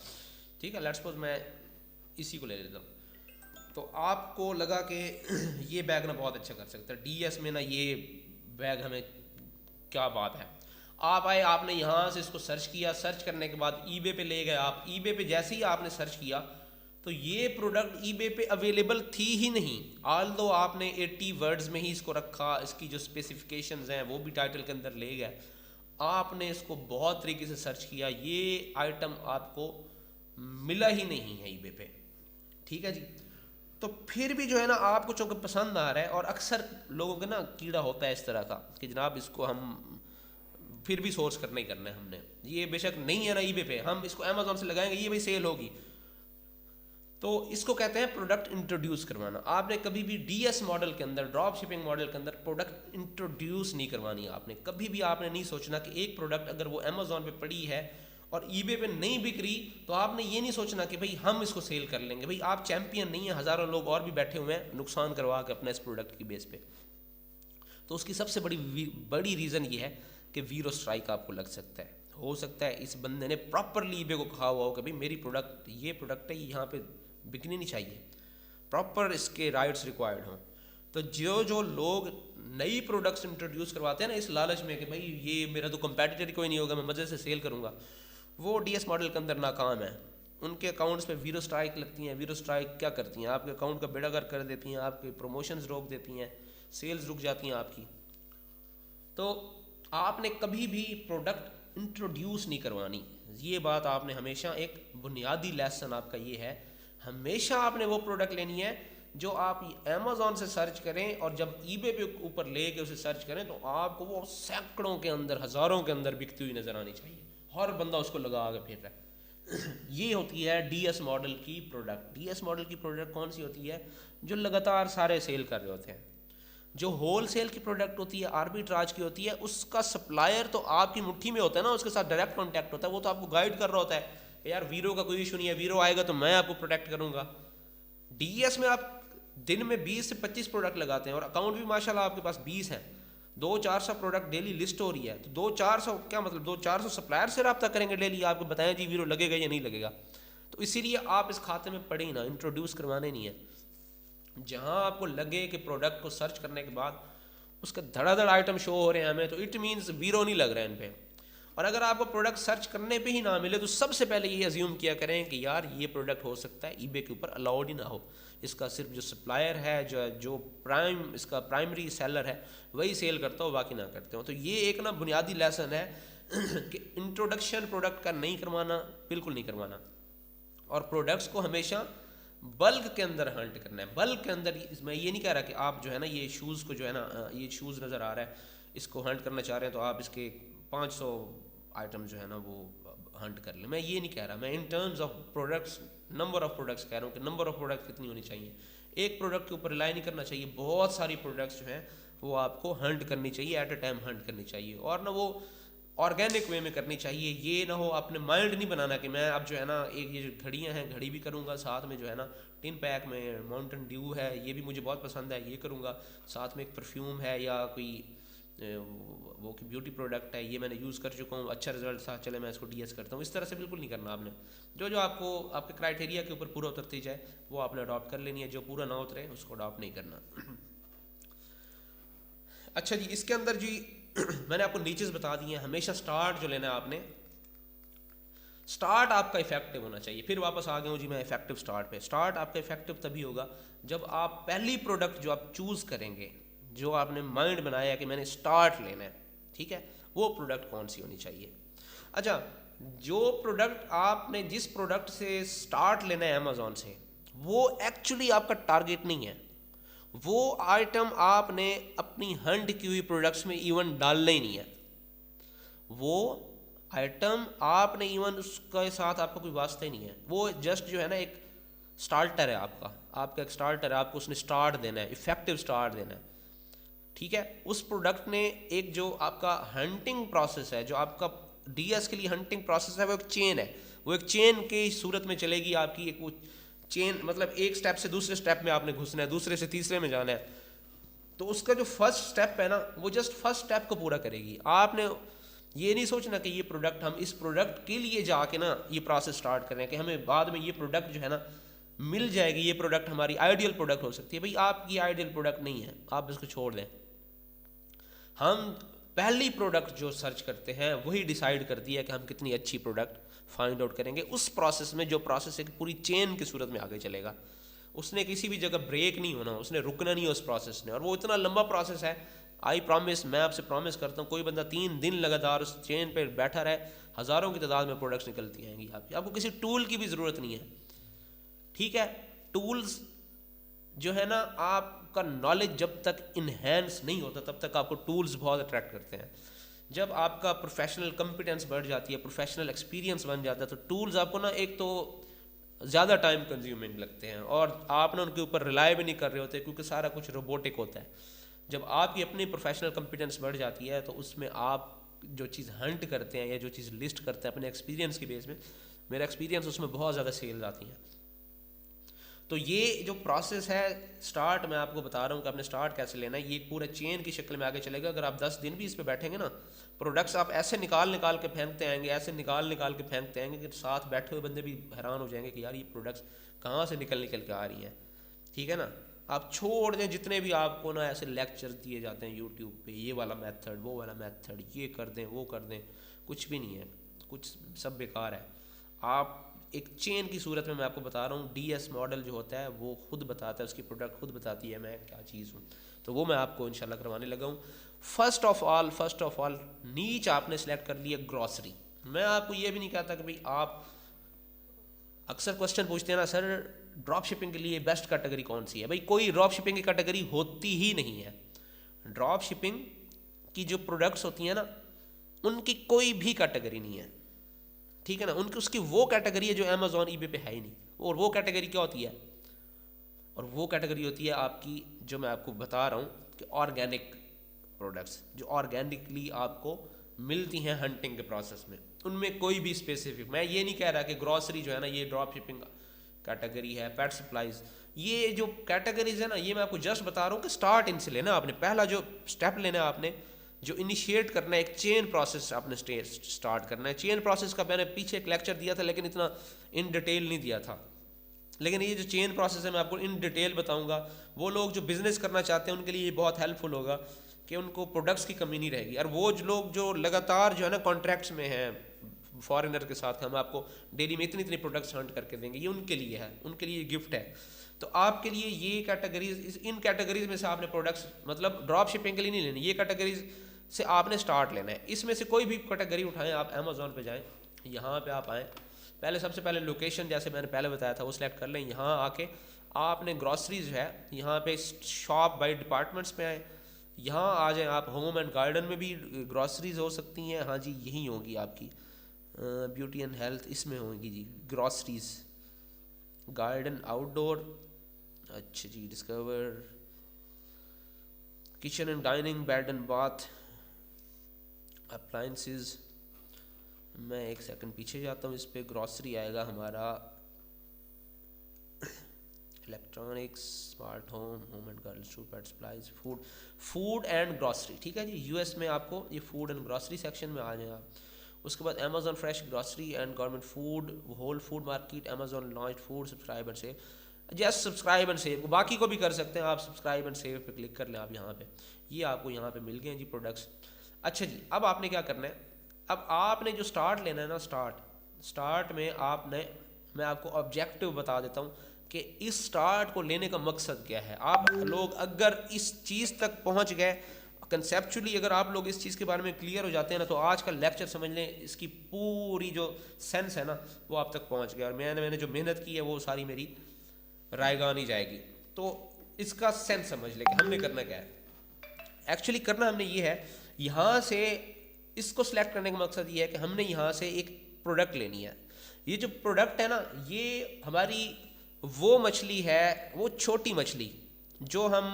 ठीक है। लेट्स सपोज मैं इसी को ले लेता हूँ, तो आपको लगा कि ये बैग ना बहुत अच्छा कर सकता है डीएस में ना, ये बैग हमें क्या बात है। आप आए, आपने यहाँ से इसको सर्च किया, सर्च करने के बाद ईबे पे ले गए आप। ईबे पे जैसे ही आपने सर्च किया तो ये प्रोडक्ट ईबे पे अवेलेबल थी ही नहीं, ऑल दो आपने 80 वर्ड्स में ही इसको रखा, इसकी जो स्पेसिफिकेशंस हैं वो भी टाइटल के अंदर ले गए, आपने इसको बहुत तरीके से सर्च किया, ये आइटम आपको मिला ही नहीं है ईबे पे, ठीक है जी। तो फिर भी जो है ना आपको चूँकि पसंद आ रहा है, और अक्सर लोगों के ना कीड़ा होता है इस तरह का कि जनाब इसको हम फिर भी सोर्स करना ही करना है हमने, ये बेशक नहीं है ना ईबे पे, हम इसको अमेज़ॉन से लगाएंगे, ये भाई सेल होगी। तो इसको कहते हैं प्रोडक्ट इंट्रोड्यूस करवाना। आपने कभी भी डीएस मॉडल के अंदर, ड्रॉप शिपिंग मॉडल के अंदर प्रोडक्ट इंट्रोड्यूस नहीं करवानी है आपने। कभी भी आपने नहीं सोचना कि एक प्रोडक्ट अगर वो अमेज़ॉन पे पड़ी है और ईबे पे नहीं बिक रही, तो आपने ये नहीं सोचना कि भाई हम इसको सेल कर लेंगे। भाई आप चैंपियन नहीं है, हज़ारों लोग और भी बैठे हुए हैं नुकसान करवा के अपने इस प्रोडक्ट की बेस पे। तो उसकी सबसे बड़ी रीज़न ये है कि वीरो स्ट्राइक आपको लग सकता है। हो सकता है इस बंदे ने प्रॉपरली ईबे को कहा हुआ हो कि भाई मेरी प्रोडक्ट, ये प्रोडक्ट है, यहाँ पे बिकनी नहीं चाहिए, प्रॉपर इसके राइट्स रिक्वायर्ड हों। तो जो लोग नई प्रोडक्ट्स इंट्रोड्यूस करवाते हैं ना इस लालच में कि भाई ये मेरा तो कंपेटिटर कोई नहीं होगा, मैं मज़े से सेल करूँगा, वो डीएस मॉडल के अंदर नाकाम है। उनके अकाउंट्स पे वीरो स्ट्राइक लगती हैं। वीरो स्ट्राइक क्या करती हैं? आपके अकाउंट का बेड़ागर्क कर देती हैं, आपके प्रमोशंस रोक देती हैं, सेल्स रुक जाती हैं आपकी। तो आपने कभी भी प्रोडक्ट इंट्रोड्यूस नहीं करवानी, ये बात आपने हमेशा, एक बुनियादी लेसन आपका ये है, हमेशा आपने वो प्रोडक्ट लेनी है जो आप अमेज़ॉन से सर्च करें, और जब ईबे पे ऊपर ले के उसे सर्च करें तो आपको वो सैकड़ों के अंदर, हज़ारों के अंदर बिकती हुई नज़र आनी चाहिए, हर बंदा उसको लगा के फिर रहा है। ये होती है डीएस मॉडल की प्रोडक्ट। डीएस मॉडल की प्रोडक्ट कौन सी होती है? जो लगातार सारे सेल कर रहे होते हैं। जो होल सेल की प्रोडक्ट होती है, आर्बिट्राज की होती है, उसका सप्लायर तो आपकी मुट्ठी में होता है ना, उसके साथ डायरेक्ट कॉन्टैक्ट होता है, वो तो आपको गाइड कर रहा होता है, यार वीरो का कोई इशू नहीं है, वीरो आएगा तो मैं आपको प्रोटेक्ट करूंगा। डीएस में आप दिन में 20 से 25 प्रोडक्ट लगाते हैं और अकाउंट भी माशाल्लाह आपके पास 20 है, 200-400 प्रोडक्ट डेली लिस्ट हो रही है, तो 200-400 क्या मतलब 200-400 सप्लायर से रब्ता करेंगे डेली, आपको बताएं जी वीरो लगेगा या नहीं लगेगा। तो इसीलिए आप इस खाते में पड़े ही ना, इंट्रोड्यूस करवाने नहीं है। जहाँ आपको लगे कि प्रोडक्ट को सर्च करने के बाद उसके धड़ाधड़ आइटम शो हो रहे हैं हमें, तो इट मीन्स वीरो नहीं लग रहा है इन पे। और अगर आपको प्रोडक्ट सर्च करने पे ही ना मिले तो सबसे पहले ये अज्यूम किया करें कि यार ये प्रोडक्ट हो सकता है ईबे के ऊपर अलाउड ही ना हो, इसका सिर्फ जो सप्लायर है, जो इसका प्राइमरी सेलर है वही सेल करता हो, बाकी ना करते हो। तो ये एक ना बुनियादी लेसन है कि इंट्रोडक्शन प्रोडक्ट का नहीं करवाना, बिल्कुल नहीं करवाना। और प्रोडक्ट्स को हमेशा बल्क के अंदर हंट करना है। बल्क के अंदर मैं ये नहीं कह रहा कि आप जो है ना ये शूज़ को जो है ना, ये शूज़ नज़र आ रहा है, इसको हंट करना चाह रहे हैं तो आप इसके 500 आइटम जो है ना वो हंट कर लें, मैं ये नहीं कह रहा। मैं in terms of products, number of products कह रहा हूँ कि नंबर ऑफ प्रोडक्ट्स कितनी होनी चाहिए। एक प्रोडक्ट के ऊपर रिलाई नहीं करना चाहिए, बहुत सारी प्रोडक्ट्स जो हैं वो आपको हंट करनी चाहिए, एट अ टाइम हंट करनी चाहिए। और ना वो ऑर्गेनिक वे में करनी चाहिए। ये ना हो आपने माइंड नहीं बनाना कि मैं अब जो है ना एक ये जो घड़ियाँ हैं घड़ी भी करूँगा, साथ में जो है ना टिन पैक में माउंटेन ड्यू है ये भी मुझे बहुत पसंद है ये करूँगा, साथ में एक परफ्यूम है या कोई वो कि ब्यूटी प्रोडक्ट है ये मैंने यूज़ कर चुका हूँ, अच्छा रिजल्ट था, चले मैं इसको डीएस करता हूँ। इस तरह से बिल्कुल नहीं करना आपने। जो जो आपको आपके क्राइटेरिया के ऊपर पूरा उतरती जाए वो आपने अडॉप्ट कर लेनी है, जो पूरा ना उतरे उसको अडॉप्ट नहीं करना। अच्छा जी, इसके अंदर जी मैंने आपको नीचेस बता दिए हैं। हमेशा स्टार्ट जो लेना है आपने, स्टार्ट आपका इफेक्टिव होना चाहिए। फिर वापस आ गया हूँ जी मैं इफेक्टिव स्टार्ट पे। स्टार्ट आपका इफेक्टिव तभी होगा जब आप पहली प्रोडक्ट जो आप चूज़ करेंगे, जो आपने माइंड बनाया कि मैंने स्टार्ट लेना है, ठीक है, वो प्रोडक्ट कौन सी होनी चाहिए। अच्छा, जो प्रोडक्ट आपने जिस प्रोडक्ट से स्टार्ट लेना है अमेजोन से, वो एक्चुअली आपका टारगेट नहीं है। वो आइटम आपने अपनी हंट की हुई प्रोडक्ट्स में इवन डालना ही नहीं है। वो आइटम आपने इवन उसके साथ आपका कोई वास्ता ही नहीं है। वो जस्ट जो है ना एक स्टार्टर है आपका एक स्टार्टर है, आपको उसने स्टार्ट देना है, इफेक्टिव स्टार्ट देना है, ठीक है। उस प्रोडक्ट ने एक जो आपका हंटिंग प्रोसेस है, जो आपका डीएस के लिए हंटिंग प्रोसेस है, वो एक चेन है। वो एक चेन की सूरत में चलेगी आपकी। एक वो चेन मतलब एक स्टेप से दूसरे स्टेप में आपने घुसना है, दूसरे से तीसरे में जाना है। तो उसका जो फर्स्ट स्टेप है ना, वो जस्ट फर्स्ट स्टेप को पूरा करेगी। आपने ये नहीं सोचना कि ये प्रोडक्ट, हम इस प्रोडक्ट के लिए जाके ना ये प्रोसेस स्टार्ट कर रहे हैं कि हमें बाद में ये प्रोडक्ट जो है ना मिल जाएगी, ये प्रोडक्ट हमारी आइडियल प्रोडक्ट हो सकती है। भाई आपकी आइडियल प्रोडक्ट नहीं है, आप इसको छोड़ दें। हम पहली प्रोडक्ट जो सर्च करते हैं वही डिसाइड करती है कि हम कितनी अच्छी प्रोडक्ट फाइंड आउट करेंगे। उस प्रोसेस में जो प्रोसेस एक पूरी चेन की सूरत में आगे चलेगा, उसने किसी भी जगह ब्रेक नहीं होना, उसने रुकना नहीं है उस प्रोसेस ने। और वो इतना लंबा प्रोसेस है, आई प्रॉमिस, मैं आपसे प्रॉमिस करता हूँ, कोई बंदा 3 दिन लगातार उस चेन पर बैठा रहे, हज़ारों की तादाद में प्रोडक्ट्स निकलती आएंगी आपको किसी टूल की भी ज़रूरत नहीं है, ठीक है। टूल्स जो है ना, आपका नॉलेज जब तक इन्हेंस नहीं होता तब तक आपको टूल्स बहुत अट्रैक्ट करते हैं। जब आपका प्रोफेशनल कॉम्पिटेंस बढ़ जाती है, प्रोफेशनल एक्सपीरियंस बन जाता है, तो टूल्स आपको ना एक तो ज़्यादा टाइम कंज्यूमिंग लगते हैं और आप ना उनके ऊपर रिलाय भी नहीं कर रहे होते, क्योंकि सारा कुछ रोबोटिक होता है। जब आपकी अपनी प्रोफेशनल कॉम्पिटेंस बढ़ जाती है तो उसमें आप जो चीज़ हंट करते हैं या जो चीज़ लिस्ट करते हैं अपने एक्सपीरियंस की बेस में, मेरा एक्सपीरियंस उसमें बहुत ज़्यादा सेल्स आती हैं। तो ये जो प्रोसेस है स्टार्ट, मैं आपको बता रहा हूँ कि आपने स्टार्ट कैसे लेना है। ये पूरे चेन की शक्ल में आगे चलेगा। अगर आप 10 दिन भी इस पे बैठेंगे ना, प्रोडक्ट्स आप ऐसे निकाल निकाल के फेंकते आएंगे, ऐसे निकाल निकाल के फेंकते आएंगे कि साथ बैठे हुए बंदे भी हैरान हो जाएंगे कि यार ये प्रोडक्ट्स कहाँ से निकल निकल के आ रही हैं, ठीक है ना। आप छोड़ दें जितने भी आपको ना ऐसे लेक्चर दिए जाते हैं यूट्यूब पे, ये वाला मेथड, वो वाला मेथड, ये कर दें, वो कर दें, कुछ भी नहीं है, कुछ सब बेकार है। आप एक चेन की सूरत में मैं आपको बता रहा हूँ, डीएस मॉडल जो होता है वो खुद बताता है, उसकी प्रोडक्ट खुद बताती है मैं क्या चीज़ हूँ। तो वो मैं आपको इंशाल्लाह करवाने लगा हूँ। फर्स्ट ऑफ ऑल नीच आपने सेलेक्ट कर लिया ग्रॉसरी। मैं आपको ये भी नहीं कहता कि भाई आप, अक्सर क्वेश्चन पूछते हैं ना सर ड्रॉप शिपिंग के लिए बेस्ट कैटेगरी कौन सी है। भाई कोई ड्रॉप शिपिंग की कैटेगरी होती ही नहीं है। ड्रॉप शिपिंग की जो प्रोडक्ट्स होती हैं ना, उनकी कोई भी कैटेगरी नहीं है, ठीक है ना। उनकी उसकी वो कैटेगरी है जो अमेजोन ईबे पे है ही नहीं। और वो कैटेगरी क्या होती है, और वो कैटेगरी होती है आपकी, जो मैं आपको बता रहा हूँ कि ऑर्गेनिक प्रोडक्ट्स, जो ऑर्गेनिकली आपको मिलती हैं हंटिंग के प्रोसेस में। उनमें कोई भी स्पेसिफिक, मैं ये नहीं कह रहा कि ग्रॉसरी जो है ना ये ड्रॉप शिपिंग कैटेगरी है, पेट सप्लाईज, ये जो कैटेगरीज है ना, ये मैं आपको जस्ट बता रहा हूँ कि स्टार्ट इनसे लेना। आपने पहला जो स्टेप लेना है, आपने जो इनिशिएट करना है, एक चेन प्रोसेस आपने स्टार्ट करना है। चेन प्रोसेस का मैंने पीछे एक लेक्चर दिया था लेकिन इतना इन डिटेल नहीं दिया था, लेकिन ये जो चेन प्रोसेस है मैं आपको इन डिटेल बताऊंगा। वो लोग जो बिज़नेस करना चाहते हैं उनके लिए ये बहुत हेल्पफुल होगा कि उनको प्रोडक्ट्स की कमी नहीं रहेगी। और वो जो लोग जो लगातार जो है ना कॉन्ट्रैक्ट्स में हैं फॉरेनर के साथ, हम आपको डेली में इतनी इतनी प्रोडक्ट्स हंट करके देंगे, ये उनके लिए है, उनके लिए गिफ्ट है। तो आपके लिए ये कैटेगरीज, इन कैटेगरीज में से आपने प्रोडक्ट्स, मतलब ड्रॉप शिपिंग के लिए नहीं लेनी, ये कैटेगरीज से आपने स्टार्ट लेना है। इसमें से कोई भी कैटेगरी उठाएं, आप अमेजोन पे जाएं, यहाँ पे आप आएँ, पहले सबसे पहले लोकेशन जैसे मैंने पहले बताया था वो सिलेक्ट कर लें। यहाँ आके आपने ग्रॉसरीज है, यहाँ पे शॉप बाय डिपार्टमेंट्स पे आए, यहाँ आ जाएं आप। होम एंड गार्डन में भी ग्रॉसरीज हो सकती हैं, हाँ जी यही होगी आपकी। ब्यूटी एंड हेल्थ इसमें होगी जी ग्रॉसरीज। गार्डन आउटडोर, अच्छा जी, discover kitchen and dining, bed and bath, appliances, मैं एक सेकंड पीछे जाता हूँ, इस पे ग्रॉसरी आएगा हमारा, electronics, smart home, home and girls, shoe, pet supplies, food, food and grocery, ठीक है जी। यूएस में आपको ये फूड एंड ग्रॉसरी सेक्शन में आ जाए आप। उसके बाद Amazon fresh grocery and government food, whole food market, Amazon launch food, subscribe and save, just subscribe and save, बाकी को भी कर सकते हैं आप, सब्सक्राइब एंड सेव पे क्लिक कर लें आप यहाँ पे, ये आपको यहाँ पे मिल गए हैं जी प्रोडक्ट्स। अच्छा जी, अब आपने क्या करना है, अब आपने जो स्टार्ट लेना है ना, स्टार्ट में आपने, मैं आपको ऑब्जेक्टिव बता देता हूँ कि इस स्टार्ट को लेने का मकसद क्या है। आप लोग अगर इस चीज़ तक पहुँच गए कंसेप्चुअली, अगर आप लोग इस चीज़ के बारे में क्लियर हो जाते हैं ना, तो आज का लेक्चर समझ लें इसकी पूरी जो सेंस है ना वो आप तक पहुँच गया, और मैंने जो मेहनत की है वो सारी मेरी रायगान ही जाएगी। तो इसका सेंस समझ लें कि हमने करना क्या है। एक्चुअली करना हमने ये है, यहाँ से इसको सिलेक्ट करने का मकसद ये है कि हमने यहाँ से एक प्रोडक्ट लेनी है। ये जो प्रोडक्ट है ना, ये हमारी वो मछली है, वो छोटी मछली जो हम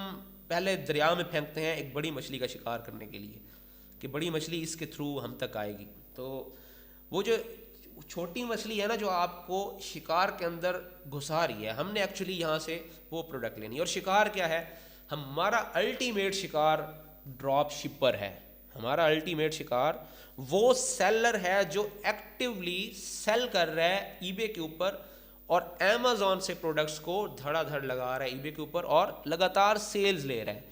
पहले दरिया में फेंकते हैं एक बड़ी मछली का शिकार करने के लिए, कि बड़ी मछली इसके थ्रू हम तक आएगी। तो वो जो छोटी मछली है ना जो आपको शिकार के अंदर घुसा रही है, हमने एक्चुअली यहाँ से वो प्रोडक्ट लेनी है। और शिकार क्या है, हमारा अल्टीमेट शिकार ड्रॉप शिपर है। हमारा अल्टीमेट शिकार वो सेलर है जो एक्टिवली सेल कर रहा है ईबे के ऊपर, और अमेजोन से प्रोडक्ट्स को धड़ाधड़ लगा रहा है ईबे के ऊपर, और लगातार सेल्स ले रहा है।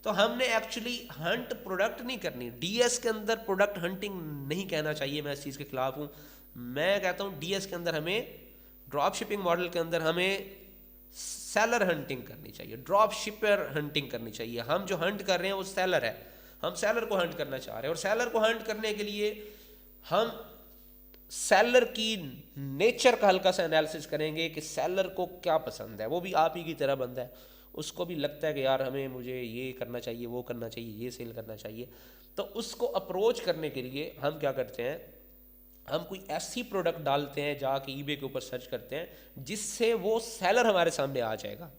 तो हमने एक्चुअली हंट प्रोडक्ट नहीं करनी। डीएस के अंदर प्रोडक्ट हंटिंग नहीं कहना चाहिए, मैं इस चीज़ के खिलाफ हूँ। मैं कहता हूँ डीएस के अंदर हमें, ड्रॉप शिपिंग मॉडल के अंदर हमें सेलर हंटिंग करनी चाहिए, ड्रॉप शिपर हंटिंग करनी चाहिए। हम जो हंट कर रहे हैं वो सेलर है, हम सेलर को हंट करना चाह रहे हैं, और सेलर को हंट करने के लिए हम सेलर की नेचर का हल्का सा एनालिसिस करेंगे कि सेलर को क्या पसंद है। वो भी आप ही की तरह बंदा है, उसको भी लगता है कि यार मुझे ये करना चाहिए, वो करना चाहिए, ये सेल करना चाहिए। तो उसको अप्रोच करने के लिए हम क्या करते हैं, हम कोई ऐसी प्रोडक्ट डालते हैं, जाके ईबे के ऊपर सर्च करते हैं जिससे वो सेलर हमारे सामने आ जाएगा।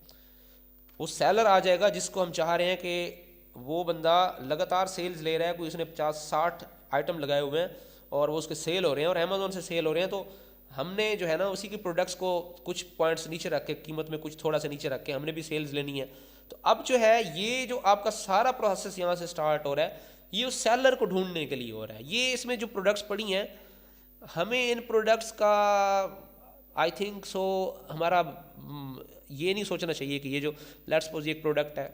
वो सेलर आ जाएगा जिसको हम चाह रहे हैं कि वो बंदा लगातार सेल्स ले रहा है, कोई उसने 50-60 आइटम लगाए हुए हैं और वो उसके सेल हो रहे हैं और अमेजोन से सेल हो रहे हैं। तो हमने जो है ना उसी की प्रोडक्ट्स को कुछ पॉइंट्स नीचे रख के, कीमत में कुछ थोड़ा सा नीचे रख के हमने भी सेल्स लेनी है। तो अब जो है ये जो आपका सारा प्रोसेस यहाँ से स्टार्ट हो रहा है, ये उस सेलर को ढूंढने के लिए हो रहा है। ये इसमें जो प्रोडक्ट्स पड़ी हैं, हमें इन प्रोडक्ट्स का आई थिंक सो हमारा ये नहीं सोचना चाहिए कि ये जो लेट्स सपोज एक प्रोडक्ट है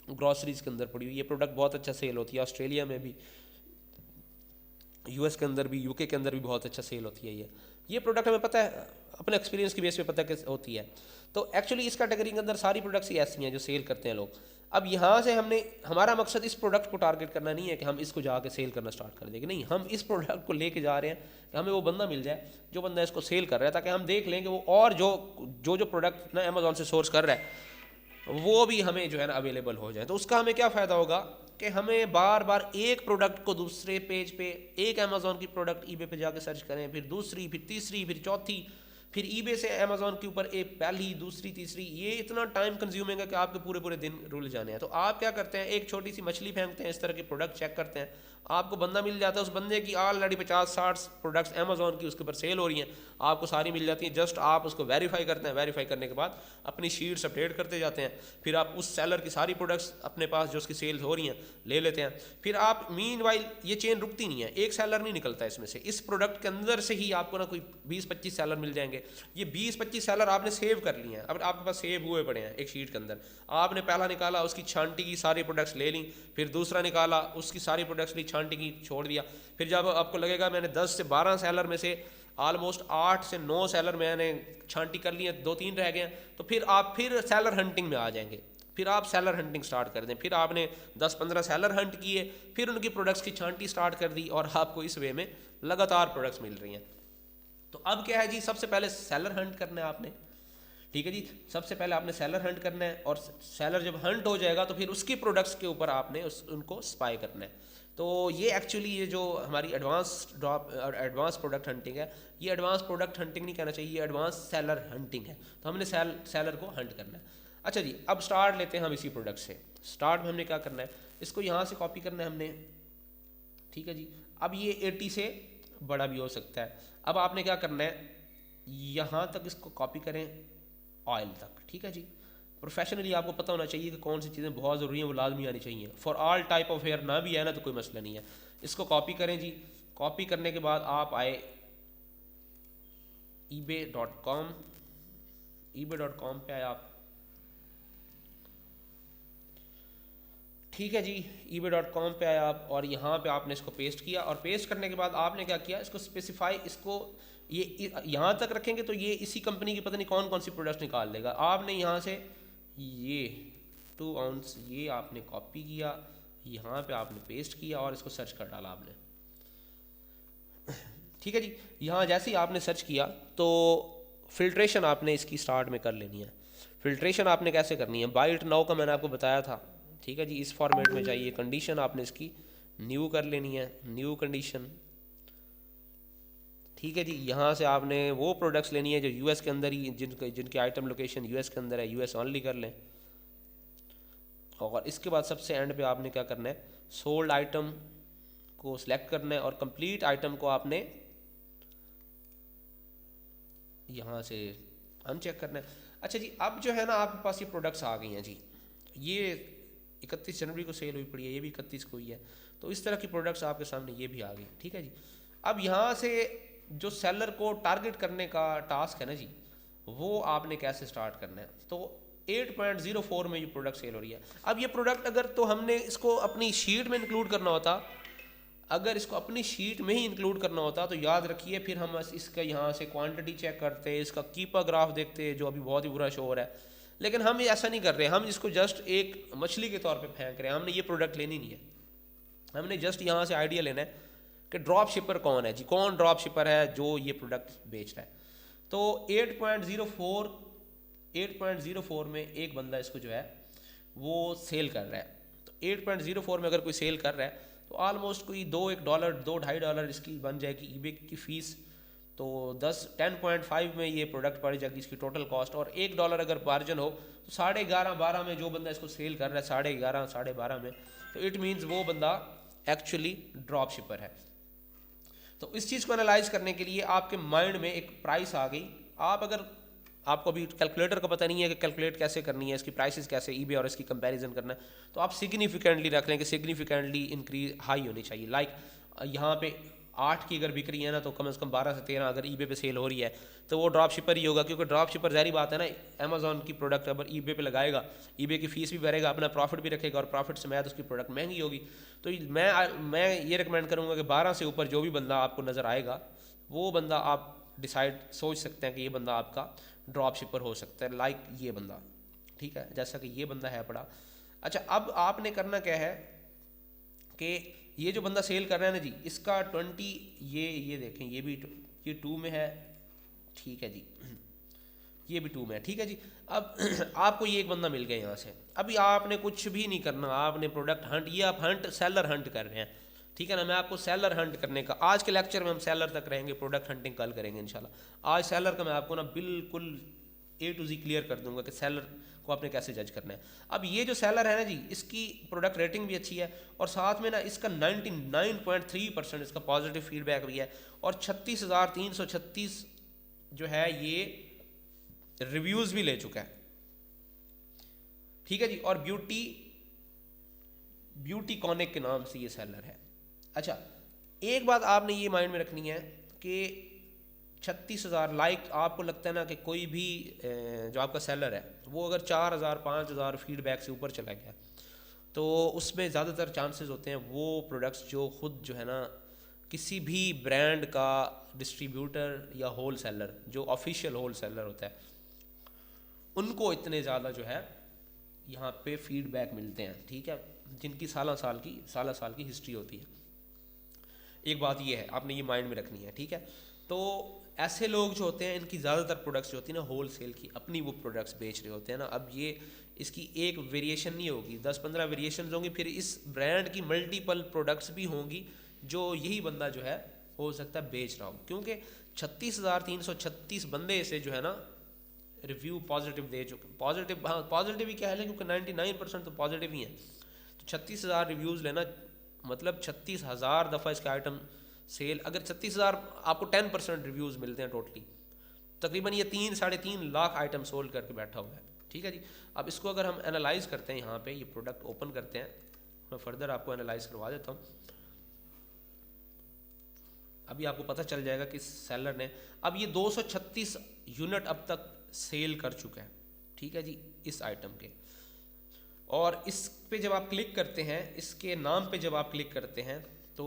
ग्रॉसरीज के अंदर पड़ी हुई, ये प्रोडक्ट बहुत अच्छा सेल होती है, ऑस्ट्रेलिया में भी, यूएस के अंदर भी, यूके के अंदर भी बहुत अच्छा सेल होती है। ये प्रोडक्ट हमें पता है, अपने एक्सपीरियंस की बेस पे पता कैसे होती है। तो एक्चुअली इस कैटेगरी के अंदर सारी प्रोडक्ट्स ही ऐसी हैं जो सेल करते हैं लोग। अब यहाँ से हमने, हमारा मकसद इस प्रोडक्ट को टारगेट करना नहीं है कि हम इसको जाके सेल करना स्टार्ट कर देंगे, नहीं, हम इस प्रोडक्ट को लेके जा रहे हैं कि हमें वो बंदा मिल जाए जो बंदा इसको सेल कर रहा है, ताकि हम देख लें कि वो और जो प्रोडक्ट ना अमेजोन से सोर्स कर रहा है वो भी हमें जो है ना अवेलेबल हो जाए। तो उसका हमें क्या फ़ायदा होगा कि हमें बार बार एक प्रोडक्ट को दूसरे पेज पे, एक अमेजोन की प्रोडक्ट ईबे पे जाके सर्च करें, फिर दूसरी, फिर तीसरी, फिर चौथी, फिर ईबे से अमेजोन के ऊपर एक पहली, दूसरी, तीसरी, ये इतना टाइम कंज्यूमिंग है कि आपके पूरे पूरे दिन रुल जाने हैं। तो आप क्या करते हैं, एक छोटी सी मछली फेंकते हैं, इस तरह के प्रोडक्ट चेक करते हैं, आपको बंदा मिल जाता है, उस बंदे की ऑलरेडी 50-60 प्रोडक्ट्स अमेजोन की उसके ऊपर सेल हो रही हैं, आपको सारी मिल जाती हैं। जस्ट आप उसको वेरीफाई करते हैं, वेरीफाई करने के बाद अपनी शीट्स अपडेट करते जाते हैं, फिर आप उस सेलर की सारी प्रोडक्ट्स अपने पास जो उसकी सेल्स हो रही हैं ले लेते हैं। फिर आप मीनवाइल, ये चेन रुकती नहीं है, एक सेलर नहीं निकलता इसमें से, इस प्रोडक्ट के अंदर से ही आपको ना कोई 20-25 सेलर मिल जाएंगे। ये 20-25 सेलर आपने सेव कर लिए हैं, अब आपके पास सेव हुए पड़े हैं एक शीट के अंदर। आपने पहला निकाला, उसकी छांटी की, सारी प्रोडक्ट्स ले ली, फिर दूसरा निकाला, उसकी सारी प्रोडक्ट्स ली, छांटी की, छोड़ दिया। फिर जब आपको लगेगा मैंने 10 से 12 सेलर में से ऑलमोस्ट 8 से 9 सेलर मैंने छांटी कर लिए, 2-3 रह गए हैं, तो फिर आप फिर सेलर हंटिंग में आ जाएंगे। फिर आप सेलर हंटिंग स्टार्ट कर दें, फिर आपने 10-15 सेलर हंट किए, फिर उनकी प्रोडक्ट्स की छांटी स्टार्ट कर दी और आपको इस वे में लगातार प्रोडक्ट्स मिल रही हैं। तो अब क्या है जी, सबसे पहले सेलर हंट करना है आपने, ठीक है जी। सबसे पहले आपने सेलर हंट करना है, और सेलर जब हंट हो जाएगा तो फिर उसकी प्रोडक्ट्स के ऊपर आपने उनको स्पाई करना है। तो ये एक्चुअली ये जो हमारी एडवांस प्रोडक्ट हंटिंग है, ये एडवांस प्रोडक्ट हंटिंग नहीं कहना चाहिए, ये एडवांस सेलर हंटिंग है। तो हमने सेलर को हंट करना है। अच्छा जी, अब स्टार्ट लेते हैं हम इसी प्रोडक्ट से। स्टार्ट में हमने क्या करना है, इसको यहाँ से कॉपी करना है हमने, ठीक है जी। अब ये 80 से बड़ा भी हो सकता है। अब आपने क्या करना है, यहाँ तक इसको कॉपी करें ऑयल तक, ठीक है जी। प्रोफेशनली आपको पता होना चाहिए कि कौन सी चीज़ें बहुत ज़रूरी हैं, वो लाजमी आनी चाहिए। For all type of hair ना भी है ना तो कोई मसला नहीं है। इसको कॉपी करें जी। कॉपी करने के बाद आप आए ebay.com, ebay.com पे आए आप, ठीक है जी। ebay.com पे आए आप और यहाँ पे आपने इसको पेस्ट किया, और पेस्ट करने के बाद आपने क्या किया, इसको स्पेसिफाई, इसको ये यहाँ तक रखेंगे तो ये इसी कंपनी की पता नहीं कौन कौन सी प्रोडक्ट्स निकाल देगा। आपने यहाँ से ये 2 आउंस ये आपने कॉपी किया, यहाँ पे आपने पेस्ट किया और इसको सर्च कर डाला आपने, ठीक है जी। यहाँ जैसे ही आपने सर्च किया तो फिल्ट्रेशन आपने इसकी स्टार्ट में कर लेनी है। फिल्ट्रेशन आपने कैसे करनी है, बाय इट नाउ का मैंने आपको बताया था, ठीक है जी। इस फॉर्मेट में चाहिए, कंडीशन आपने इसकी न्यू कर लेनी है, न्यू कंडीशन, ठीक है जी। यहाँ से आपने वो प्रोडक्ट्स लेनी है जो यूएस के अंदर ही, जिनके आइटम लोकेशन यूएस के अंदर है, यूएस ऑनली कर लें। और इसके बाद सबसे एंड पे आपने क्या करना है, सोल्ड आइटम को सिलेक्ट करना है और कंप्लीट आइटम को आपने यहाँ से अनचेक करना है। अच्छा जी, अब जो है ना आपके पास ये प्रोडक्ट्स आ गई हैं जी, ये 31 जनवरी को सेल हुई पड़ी है, ये भी 31 को ही है, तो इस तरह की प्रोडक्ट्स आपके सामने ये भी आ गई, ठीक है जी। अब यहाँ से जो सेलर को टारगेट करने का टास्क है ना जी, वो आपने कैसे स्टार्ट करना है। तो 8.04 में ये प्रोडक्ट सेल हो रही है। अब ये प्रोडक्ट अगर तो हमने इसको अपनी शीट में इंक्लूड करना होता, अगर इसको अपनी शीट में ही इंक्लूड करना होता तो याद रखिए फिर हम इसका यहाँ से क्वांटिटी चेक करते, इसका कीपर ग्राफ देखते जो अभी बहुत ही बुरा शो हो रहा है। लेकिन हम ऐसा नहीं कर रहे, हम इसको जस्ट एक मछली के तौर पे फेंक रहे हैं। हमने ये प्रोडक्ट लेनी नहीं है, हमने जस्ट यहाँ से आइडिया लेना है कि ड्रॉप शिपर कौन है जी, कौन ड्रॉप शिपर है जो ये प्रोडक्ट बेच रहा है। तो 8.04 में एक बंदा इसको जो है वो सेल कर रहा है। तो 8.04 में अगर कोई सेल कर रहा है तो ऑलमोस्ट कोई $2-2.5 इसकी बन जाएगी ईबे की फ़ीस। तो 10.5 में ये प्रोडक्ट पड़ जाएगी इसकी टोटल कॉस्ट, और $1 अगर मार्जिन हो तो 11.5-12 में जो बंदा इसको सेल कर रहा है, 11.5-12.5 में, तो इट मीन्स वो बंदा एक्चुअली ड्रॉप शिपर है। तो इस चीज़ को एनालाइज करने के लिए आपके माइंड में एक प्राइस आ गई। आप अगर आपको अभी कैलकुलेटर का पता नहीं है कि कैलकुलेट कैसे करनी है, इसकी प्राइसेस कैसे ईबे और इसकी कंपैरिजन करना है, तो आप सिग्निफिकेंटली रख लें कि सिग्निफिकेंटली इंक्रीज हाई होनी चाहिए। लाइक यहाँ पे 8 की अगर बिक रही है ना तो कम से कम 12 से 13 अगर ईबे पे सेल हो रही है तो वो ड्रॉप शिपर ही होगा, क्योंकि ड्रॉप शिपर ज़ाहिर बात है ना, अमेजॉन की प्रोडक्ट अगर ईबे पे लगाएगा, ईबे की फ़ीस भी भरेगा, अपना प्रॉफिट भी रखेगा, और प्रॉफिट से मैं तो उसकी प्रोडक्ट महंगी होगी। तो मैं ये रिकमेंड करूँगा कि 12 से ऊपर जो भी बंदा आपको नज़र आएगा वो बंदा आप डिसाइड सोच सकते हैं कि ये बंदा आपका ड्रॉप शिपर हो सकता है, लाइक ये बंदा, ठीक है, जैसा कि ये बंदा है पड़ा। अच्छा, अब आपने करना क्या है कि ये जो बंदा सेल कर रहा है ना जी, इसका 20 ये देखें, ये 2 में है, ठीक है जी, ये भी 2 में है, ठीक है जी। अब आपको ये एक बंदा मिल गया यहाँ से, अभी आपने कुछ भी नहीं करना, आपने प्रोडक्ट हंट, ये आप सेलर हंट कर रहे हैं, ठीक है ना। मैं आपको सेलर हंट करने का, आज के लेक्चर में हम सेलर तक रहेंगे, प्रोडक्ट हंटिंग कल करेंगे इंशाल्लाह। आज सेलर का मैं आपको ना बिल्कुल A to Z क्लियर कर दूंगा कि सेलर को आपने कैसे जज करना है। अब ये जो सेलर है ना जी, इसकी प्रोडक्ट रेटिंग भी अच्छी है, और साथ में ना इसका 99.3% इसका पॉजिटिव फीडबैक भी है, और 36,336 जो है ये रिव्यूज़ भी ले चुका है, ठीक है जी। और ब्यूटी कॉनिक के नाम से ये सेलर है। अच्छा, एक बात आपने ये माइंड में रखनी है कि 36,000, लाइक आपको लगता है ना कि कोई भी जो आपका सेलर है वो अगर 4,000-5,000 फीडबैक से ऊपर चला गया तो उसमें ज़्यादातर चांसेस होते हैं वो प्रोडक्ट्स जो खुद जो है ना किसी भी ब्रांड का डिस्ट्रीब्यूटर या होल सेलर, जो ऑफिशियल होल सेलर होता है, उनको इतने ज़्यादा जो है यहाँ पे फीडबैक मिलते हैं, ठीक है, जिनकी साल साल की हिस्ट्री होती है। एक बात ये है, आपने ये माइंड में रखनी है, ठीक है। तो ऐसे लोग जो होते हैं इनकी ज़्यादातर प्रोडक्ट्स जो होती है ना होल सेल की, अपनी वो प्रोडक्ट्स बेच रहे होते हैं ना। अब ये इसकी एक वेरिएशन नहीं होगी, 10-15 वेरिएशंस होंगी, फिर इस ब्रांड की मल्टीपल प्रोडक्ट्स भी होंगी जो यही बंदा जो है हो सकता है बेच रहा हो, क्योंकि 36,336 बंदे से जो है ना रिव्यू पॉजिटिव दे चुके। पॉजिटिव, हाँ पॉजिटिव ही क्या है, क्योंकि 99% तो पॉजिटिव ही हैं। तो 36,000 रिव्यूज़ लेना मतलब 36,000 दफ़ा इसका आइटम सेल अगर 36,000 आपको 10% रिव्यूज़ मिलते हैं टोटली, तकरीबन ये 3-3.5 लाख आइटम सोल्ड करके बैठा हुआ है। ठीक है जी। अब इसको अगर हम एनालाइज करते हैं, यहाँ पे ये प्रोडक्ट ओपन करते हैं, मैं फर्दर आपको एनालाइज करवा देता हूँ। अभी आपको पता चल जाएगा कि सेलर ने अब ये 236 यूनिट अब तक सेल कर चुका है। ठीक है जी, इस आइटम के। और इस पे जब आप क्लिक करते हैं, इसके नाम पे जब आप क्लिक करते हैं, तो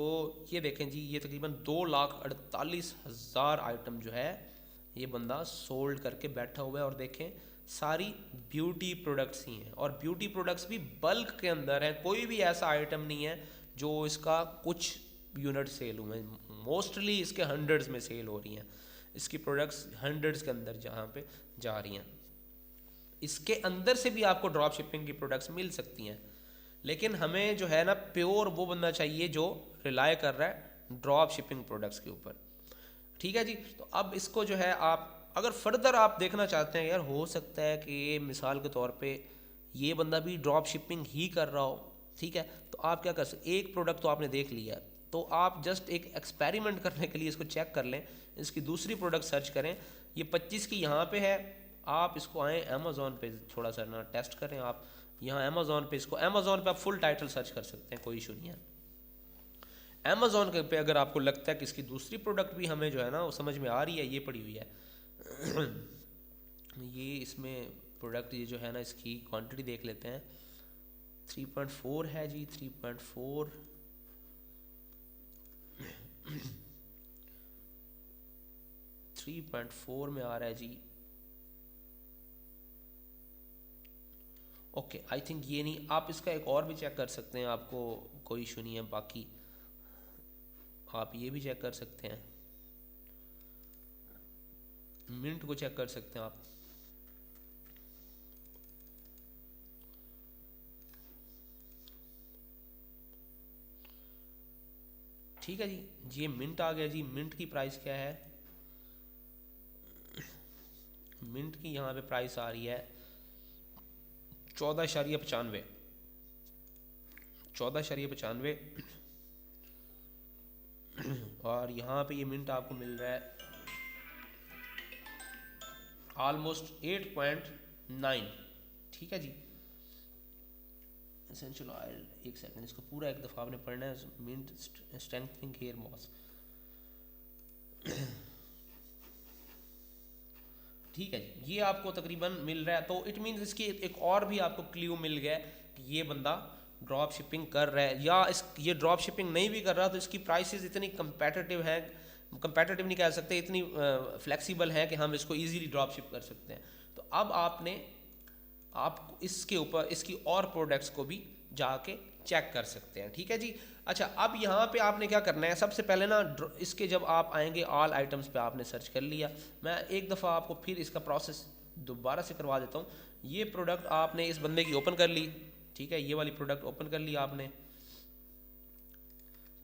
ये देखें जी, ये तकरीबन 2,48,000 आइटम जो है ये बंदा सोल्ड करके बैठा हुआ है। और देखें सारी ब्यूटी प्रोडक्ट्स ही हैं, और ब्यूटी प्रोडक्ट्स भी बल्क के अंदर हैं। कोई भी ऐसा आइटम नहीं है जो इसका कुछ यूनिट सेल हुए हैं, मोस्टली इसके हंड्रेड्स में सेल हो रही हैं। इसकी प्रोडक्ट्स हंड्रेड्स के अंदर जहाँ पे जा रही हैं। इसके अंदर से भी आपको ड्रॉप शिपिंग की प्रोडक्ट्स मिल सकती हैं, लेकिन हमें जो है ना प्योर वो बंदा चाहिए जो रिलाय कर रहा है ड्रॉप शिपिंग प्रोडक्ट्स के ऊपर। ठीक है जी। तो अब इसको जो है आप अगर फर्दर आप देखना चाहते हैं, यार हो सकता है कि मिसाल के तौर पे ये बंदा भी ड्रॉप शिपिंग ही कर रहा हो, ठीक है, तो आप क्या कर सकते, एक प्रोडक्ट तो आपने देख लिया, तो आप जस्ट एक एक्सपेरिमेंट करने के लिए इसको चेक कर लें, इसकी दूसरी प्रोडक्ट सर्च करें। ये 25 की यहाँ पे है, आप इसको आएँ अमेज़ॉन पे थोड़ा सा ना टेस्ट करें। आप यहाँ अमेज़ॉन पे इसको, अमेज़ॉन पे आप फुल टाइटल सर्च कर सकते हैं, कोई इशू नहीं है। अमेज़ॉन के पे अगर आपको लगता है कि इसकी दूसरी प्रोडक्ट भी हमें जो है ना वो समझ में आ रही है, ये पड़ी हुई है ये इसमें प्रोडक्ट ये जो है ना इसकी क्वांटिटी देख लेते हैं। 3.4 है जी, 3.4 3.4 में आ रहा है जी। ओके, आई थिंक ये नहीं, आप इसका एक और भी चेक कर सकते हैं, आपको कोई इशू नहीं है। बाकी आप ये भी चेक कर सकते हैं, मिंट को चेक कर सकते हैं आप। ठीक है जी, ये मिंट आ गया जी। मिंट की प्राइस क्या है, मिंट की यहाँ पे प्राइस आ रही है 14.95, 14.95 और यहाँ पे ये मिंट आपको मिल रहा है ऑलमोस्ट 8.9। ठीक है जी। एसेंशियल ऑयल, एक सेकंड, इसको पूरा एक दफ़ा आपने पढ़ना है। मिंट स्ट्रेंथनिंग हेयर मॉस ठीक है जी, ये आपको तकरीबन मिल रहा है। तो इट मीन्स इसकी एक और भी आपको क्ल्यू मिल गया कि ये बंदा ड्रॉप शिपिंग कर रहा है, या ये ड्रॉप शिपिंग नहीं भी कर रहा तो इसकी प्राइसेस इतनी कंपेटिटिव हैं, कंपेटिटिव नहीं कह सकते, इतनी फ्लेक्सिबल है कि हम इसको इजीली ड्रॉप शिप कर सकते हैं। तो अब आप इसके ऊपर इसकी और प्रोडक्ट्स को भी जाके चेक कर सकते हैं। ठीक है जी। अच्छा, अब यहाँ पे आपने क्या करना है, सबसे पहले ना इसके जब आप आएंगे ऑल आइटम्स पे आपने सर्च कर लिया। मैं एक दफ़ा आपको फिर इसका प्रोसेस दोबारा से करवा देता हूँ। ये प्रोडक्ट आपने इस बंदे की ओपन कर ली, ठीक है, ये वाली प्रोडक्ट ओपन कर ली आपने।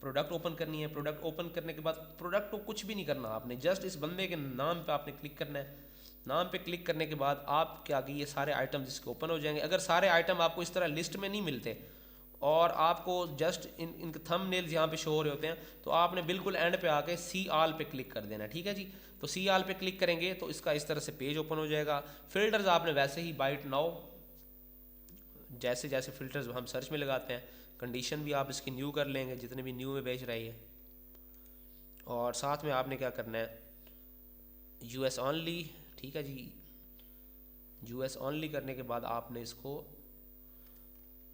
प्रोडक्ट ओपन करनी है, प्रोडक्ट ओपन करने के बाद प्रोडक्ट को कुछ भी नहीं करना आपने, जस्ट इस बंदे के नाम पे आपने क्लिक करना है। नाम पे क्लिक करने के बाद आप क्या कि ये सारे आइटम इसके ओपन हो जाएंगे। अगर सारे आइटम आपको इस तरह लिस्ट में नहीं मिलते और आपको जस्ट इनके थंबनेल्स यहाँ पे शो हो रहे होते हैं, तो आपने बिल्कुल एंड पे आके सी ऑल पे क्लिक कर देना है। ठीक है जी। तो सी ऑल पे क्लिक करेंगे तो इसका इस तरह से पेज ओपन हो जाएगा। फिल्टर्स आपने वैसे ही बाइट नाउ, जैसे जैसे फिल्टर्स हम सर्च में लगाते हैं, कंडीशन भी आप इसकी न्यू कर लेंगे जितने भी न्यू में बेच रही है। और साथ में आपने क्या करना है, यूएस ओनली। ठीक है जी, यूएस ओनली करने के बाद आपने इसको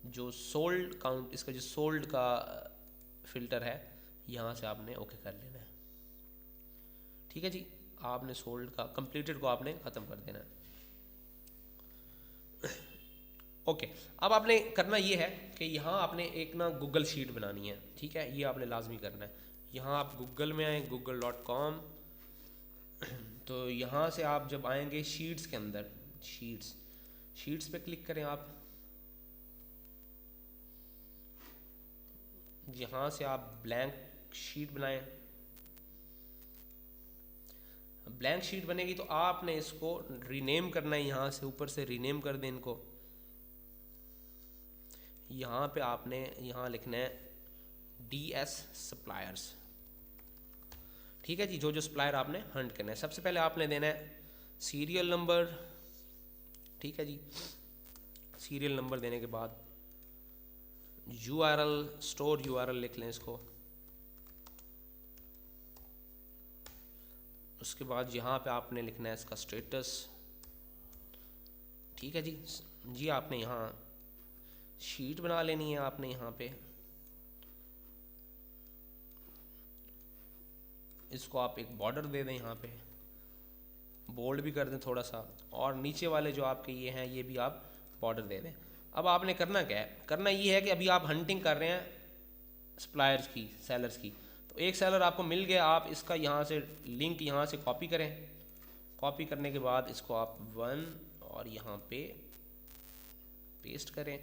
जो सोल्ड काउंट, इसका जो सोल्ड का फिल्टर है यहाँ से आपने ओके कर लेना है। ठीक है जी, आपने सोल्ड का कंप्लीटेड को आपने ख़त्म कर देना है। ओके, अब आपने करना ये है कि यहाँ आपने एक ना गूगल शीट बनानी है। ठीक है, ये आपने लाजमी करना है। यहाँ आप गूगल में आए, google.com, तो यहाँ से आप जब आएंगे शीट्स के अंदर, शीट्स पे क्लिक करें आप। यहाँ से आप ब्लैंक शीट बनाएं। ब्लैंक शीट बनेगी तो आपने इसको रीनेम करना है, यहाँ से ऊपर से रीनेम कर दें इनको। यहाँ पे आपने यहाँ लिखना है DS सप्लायर्स। ठीक है जी। जो जो सप्लायर आपने हंट करना है, सबसे पहले आपने देना है सीरियल नंबर। ठीक है जी। सीरियल नंबर देने के बाद URL, स्टोर URL लिख लें इसको। उसके बाद यहाँ पे आपने लिखना है इसका स्टेटस। ठीक है जी। जी आपने यहाँ शीट बना लेनी है, आपने यहाँ पे इसको आप एक बॉर्डर दे दें, यहाँ पे बोल्ड भी कर दें थोड़ा सा, और नीचे वाले जो आपके ये हैं ये भी आप बॉर्डर दे दें। अब आपने करना क्या है, करना ये है कि अभी आप हंटिंग कर रहे हैं सप्लायर्स की, सेलर्स की। तो एक सेलर आपको मिल गया, आप इसका यहाँ से लिंक यहाँ से कॉपी करें। कॉपी करने के बाद इसको आप 1 और यहाँ पे पेस्ट करें।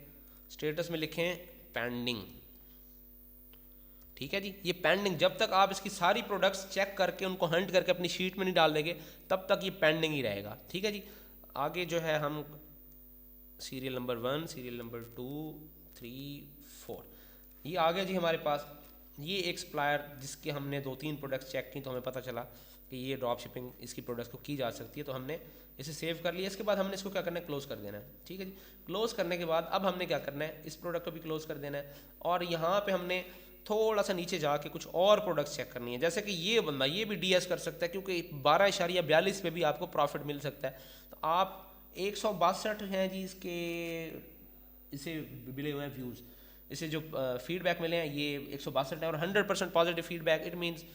स्टेटस में लिखें पेंडिंग। ठीक है जी। ये पेंडिंग, जब तक आप इसकी सारी प्रोडक्ट्स चेक करके उनको हंट करके अपनी शीट में नहीं डाल देंगे तब तक ये पेंडिंग ही रहेगा। ठीक है जी। आगे जो है हम सीरियल नंबर 1, सीरियल नंबर 2, 3, 4 ये आ गया जी हमारे पास। ये एक सप्लायर जिसके हमने 2-3 प्रोडक्ट्स चेक की तो हमें पता चला कि ये ड्रॉप शिपिंग इसकी प्रोडक्ट्स को की जा सकती है, तो हमने इसे सेव कर लिया। इसके बाद हमने इसको क्या करना है, क्लोज कर देना है। ठीक है जी। क्लोज करने के बाद अब हमने क्या करना है, इस प्रोडक्ट को भी क्लोज कर देना है, और यहाँ पे हमने थोड़ा सा नीचे जाके कुछ और प्रोडक्ट्स चेक करनी है। जैसे कि ये बंदा ये भी DS कर सकता है, क्योंकि 12.42 पे भी आपको प्रॉफिट मिल सकता है। तो आप 162 हैं जी इसके, इसे मिले हुए हैं व्यूज़, इसे जो फीडबैक मिले हैं ये 162 है, और 100% पॉजिटिव फीडबैक। इट मीन्स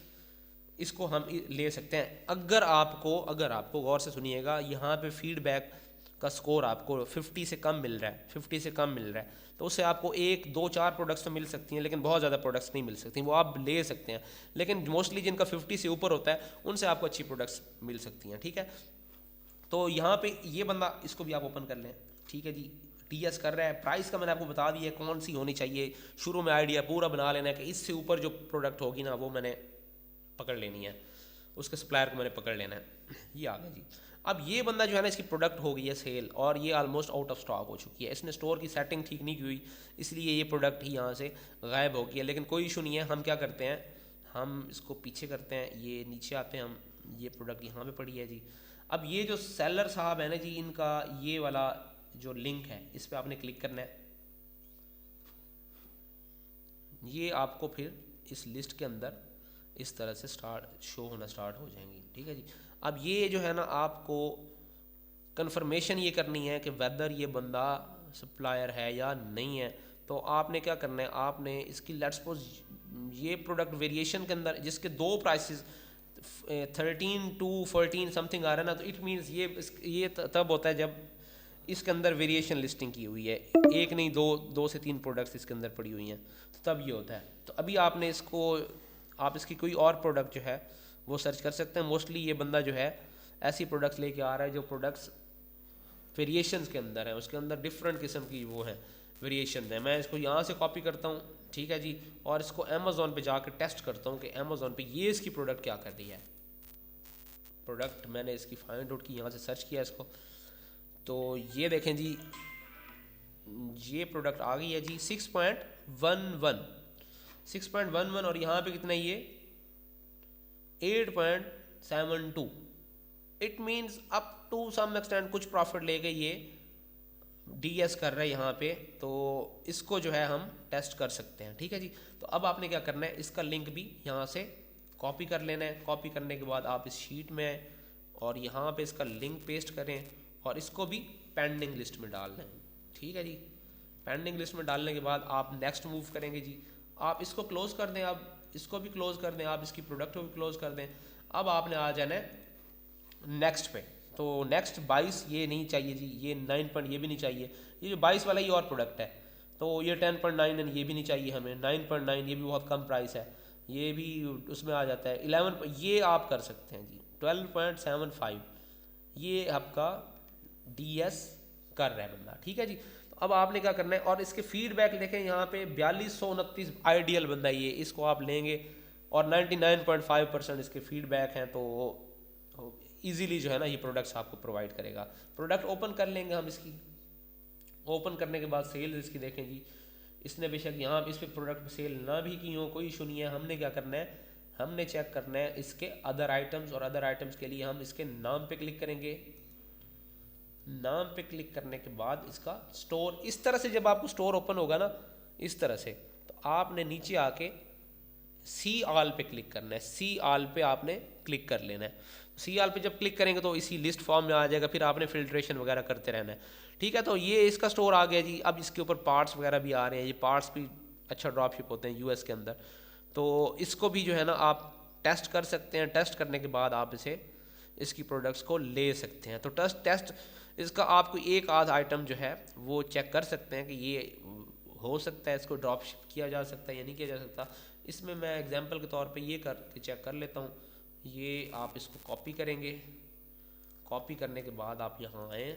इसको हम ले सकते हैं। अगर आपको गौर से सुनिएगा, यहाँ पे फीडबैक का स्कोर आपको 50 से कम मिल रहा है, 50 से कम मिल रहा है, तो उससे आपको 1, 2, 4 प्रोडक्ट्स तो मिल सकती हैं, लेकिन बहुत ज़्यादा प्रोडक्ट्स नहीं मिल सकती। वो आप ले सकते हैं, लेकिन मोस्टली जिनका 50 से ऊपर होता है उनसे आपको अच्छी प्रोडक्ट्स मिल सकती हैं। ठीक है। तो यहाँ पे ये बंदा, इसको भी आप ओपन कर लें। ठीक है जी। DS कर रहा है। प्राइस का मैंने आपको बता दिया कौन सी होनी चाहिए। शुरू में आइडिया पूरा बना लेना है कि इससे ऊपर जो प्रोडक्ट होगी ना वो मैंने पकड़ लेनी है, उसके सप्लायर को मैंने पकड़ लेना है। ये आ गया जी। अब ये बंदा जो है ना, इसकी प्रोडक्ट हो गई है सेल, और ये ऑलमोस्ट आउट ऑफ स्टॉक हो चुकी है। इसने स्टोर की सेटिंग ठीक नहीं की हुई, इसलिए ये प्रोडक्ट ही यहाँ से गायब हो गई है। लेकिन कोई इशू नहीं है, हम क्या करते हैं, हम इसको पीछे करते हैं, ये नीचे आते हैं हम, ये प्रोडक्ट यहाँ पे पड़ी है जी। अब ये जो सेलर साहब है ना जी, इनका ये वाला जो लिंक है इस पर आपने क्लिक करना है। ये आपको फिर इस लिस्ट के अंदर इस तरह से शो होना स्टार्ट हो जाएंगी। ठीक है जी। अब ये जो है ना, आपको कंफर्मेशन ये करनी है कि वेदर ये बंदा सप्लायर है या नहीं है। तो आपने क्या करना है, आपने इसकी लेट्स सपोज ये प्रोडक्ट वेरिएशन के अंदर जिसके 2 प्राइसेस 13 to 14 समथिंग आ रहा है ना, तो इट मीन्स ये तब होता है जब इसके अंदर वेरिएशन लिस्टिंग की हुई है, एक नहीं 2 से 3 प्रोडक्ट्स इसके अंदर पड़ी हुई हैं, तो तब ये होता है। तो अभी आपने इसको, आप इसकी कोई और प्रोडक्ट जो है वो सर्च कर सकते हैं। मोस्टली ये बंदा जो है ऐसी प्रोडक्ट्स लेके आ रहा है जो प्रोडक्ट्स वेरिएशंस के अंदर है, उसके अंदर डिफरेंट किस्म की वो है वेरिएशन है। मैं इसको यहाँ से कॉपी करता हूँ। ठीक है जी। और इसको अमेज़ॉन पे जाकर टेस्ट करता हूँ कि अमेज़ॉन पे ये इसकी प्रोडक्ट क्या कर रही है। प्रोडक्ट मैंने इसकी फाइंड आउट की, यहाँ से सर्च किया इसको, तो ये देखें जी, ये प्रोडक्ट आ गई है जी 6.11 और यहाँ पे कितना ये 8.72। It means up to some extent कुछ प्रॉफिट लेके ये DS कर रहा है यहाँ पे, तो इसको जो है हम टेस्ट कर सकते हैं। ठीक है जी। तो अब आपने क्या करना है, इसका लिंक भी यहाँ से कॉपी कर लेना है। कॉपी करने के बाद आप इस शीट में और यहाँ पे इसका लिंक पेस्ट करें, और इसको भी पेंडिंग लिस्ट में डाल लें। ठीक है जी। पेंडिंग लिस्ट में डालने के बाद आप नेक्स्ट मूव करेंगे जी। आप इसको क्लोज कर दें, अब इसको भी क्लोज कर दें, आप इसकी प्रोडक्ट को भी क्लोज कर दें। अब आपने आ जाना है नेक्स्ट पे। तो नेक्स्ट 22 ये नहीं चाहिए जी, ये 9 पॉइंट ये भी नहीं चाहिए, ये जो 22 वाला ये और प्रोडक्ट है, तो ये 10.9 ये भी नहीं चाहिए हमें, 9.9 ये भी बहुत कम प्राइस है, ये भी उसमें आ जाता है। 11 ये आप कर सकते हैं जी। 12.75 ये आपका DS कर रहा है बंदा। ठीक है जी। तो अब आपने क्या करना है, और इसके फीडबैक देखें यहाँ पे 4229 आइडियल बंदा ये, इसको आप लेंगे और 99.5% इसके फीडबैक हैं, तो इजीली जो है ना ये प्रोडक्ट्स आपको प्रोवाइड करेगा। प्रोडक्ट ओपन कर लेंगे हम इसकी। ओपन करने के बाद सेल्स इसकी देखें जी, इसने बेशक यहाँ इस पे प्रोडक्ट सेल ना भी की हो, कोई इशू नहीं है। हमने क्या करना है, हमने चेक करना है इसके अदर आइटम्स, और अदर आइटम्स के लिए हम इसके नाम पे क्लिक करेंगे। नाम पे क्लिक करने के बाद इसका स्टोर, इस तरह से जब आपको स्टोर ओपन होगा ना इस तरह से, तो आपने नीचे आके सी ऑल पे क्लिक करना है। सी ऑल पे आपने क्लिक कर लेना है। सी ऑल पे जब क्लिक करेंगे तो इसी लिस्ट फॉर्म में आ जाएगा, फिर आपने फिल्ट्रेशन वगैरह करते रहना है। ठीक है, तो ये इसका स्टोर आ गया जी। अब इसके ऊपर पार्ट्स वगैरह भी आ रहे हैं, ये पार्ट्स भी अच्छा ड्रॉप शिप होते हैं यूएस के अंदर, तो इसको भी जो है ना आप टेस्ट कर सकते हैं। टेस्ट करने के बाद आप इसे इसकी प्रोडक्ट्स को ले सकते हैं। तो टेस्ट इसका आपको एक आध आइटम जो है वो चेक कर सकते हैं कि ये हो सकता है, इसको ड्रॉप शिप किया जा सकता है या नहीं किया जा सकता। इसमें मैं एग्जांपल के तौर पे ये करके चेक कर लेता हूँ। ये आप इसको कॉपी करेंगे, कॉपी करने के बाद आप यहाँ आए,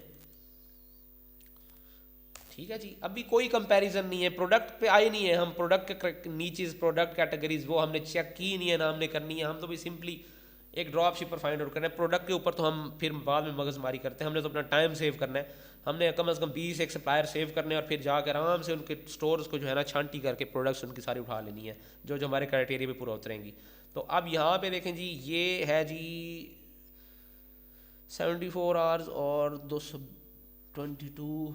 ठीक है जी। अभी कोई कंपैरिजन नहीं है, प्रोडक्ट पे आए नहीं है हम, प्रोडक्ट के नीचे प्रोडक्ट कैटेगरीज वो हमने चेक की नहीं है, ना हमने करनी है। हम तो भी सिंपली एक ड्रॉप शिपर फाइंड आउट करना है। प्रोडक्ट के ऊपर तो हम फिर बाद में मगजमारी करते हैं, हमने तो अपना टाइम सेव करना है। हमने कम से कम 20 एक सप्लायर सेव करने हैं और फिर जाकर आराम से उनके स्टोर्स को जो है ना छांटी करके प्रोडक्ट्स उनकी सारी उठा लेनी है जो जो हमारे क्राइटेरिया पे पूरा उतरेंगी। तो अब यहाँ पे देखें जी, ये है जी 74 आवर्स और 222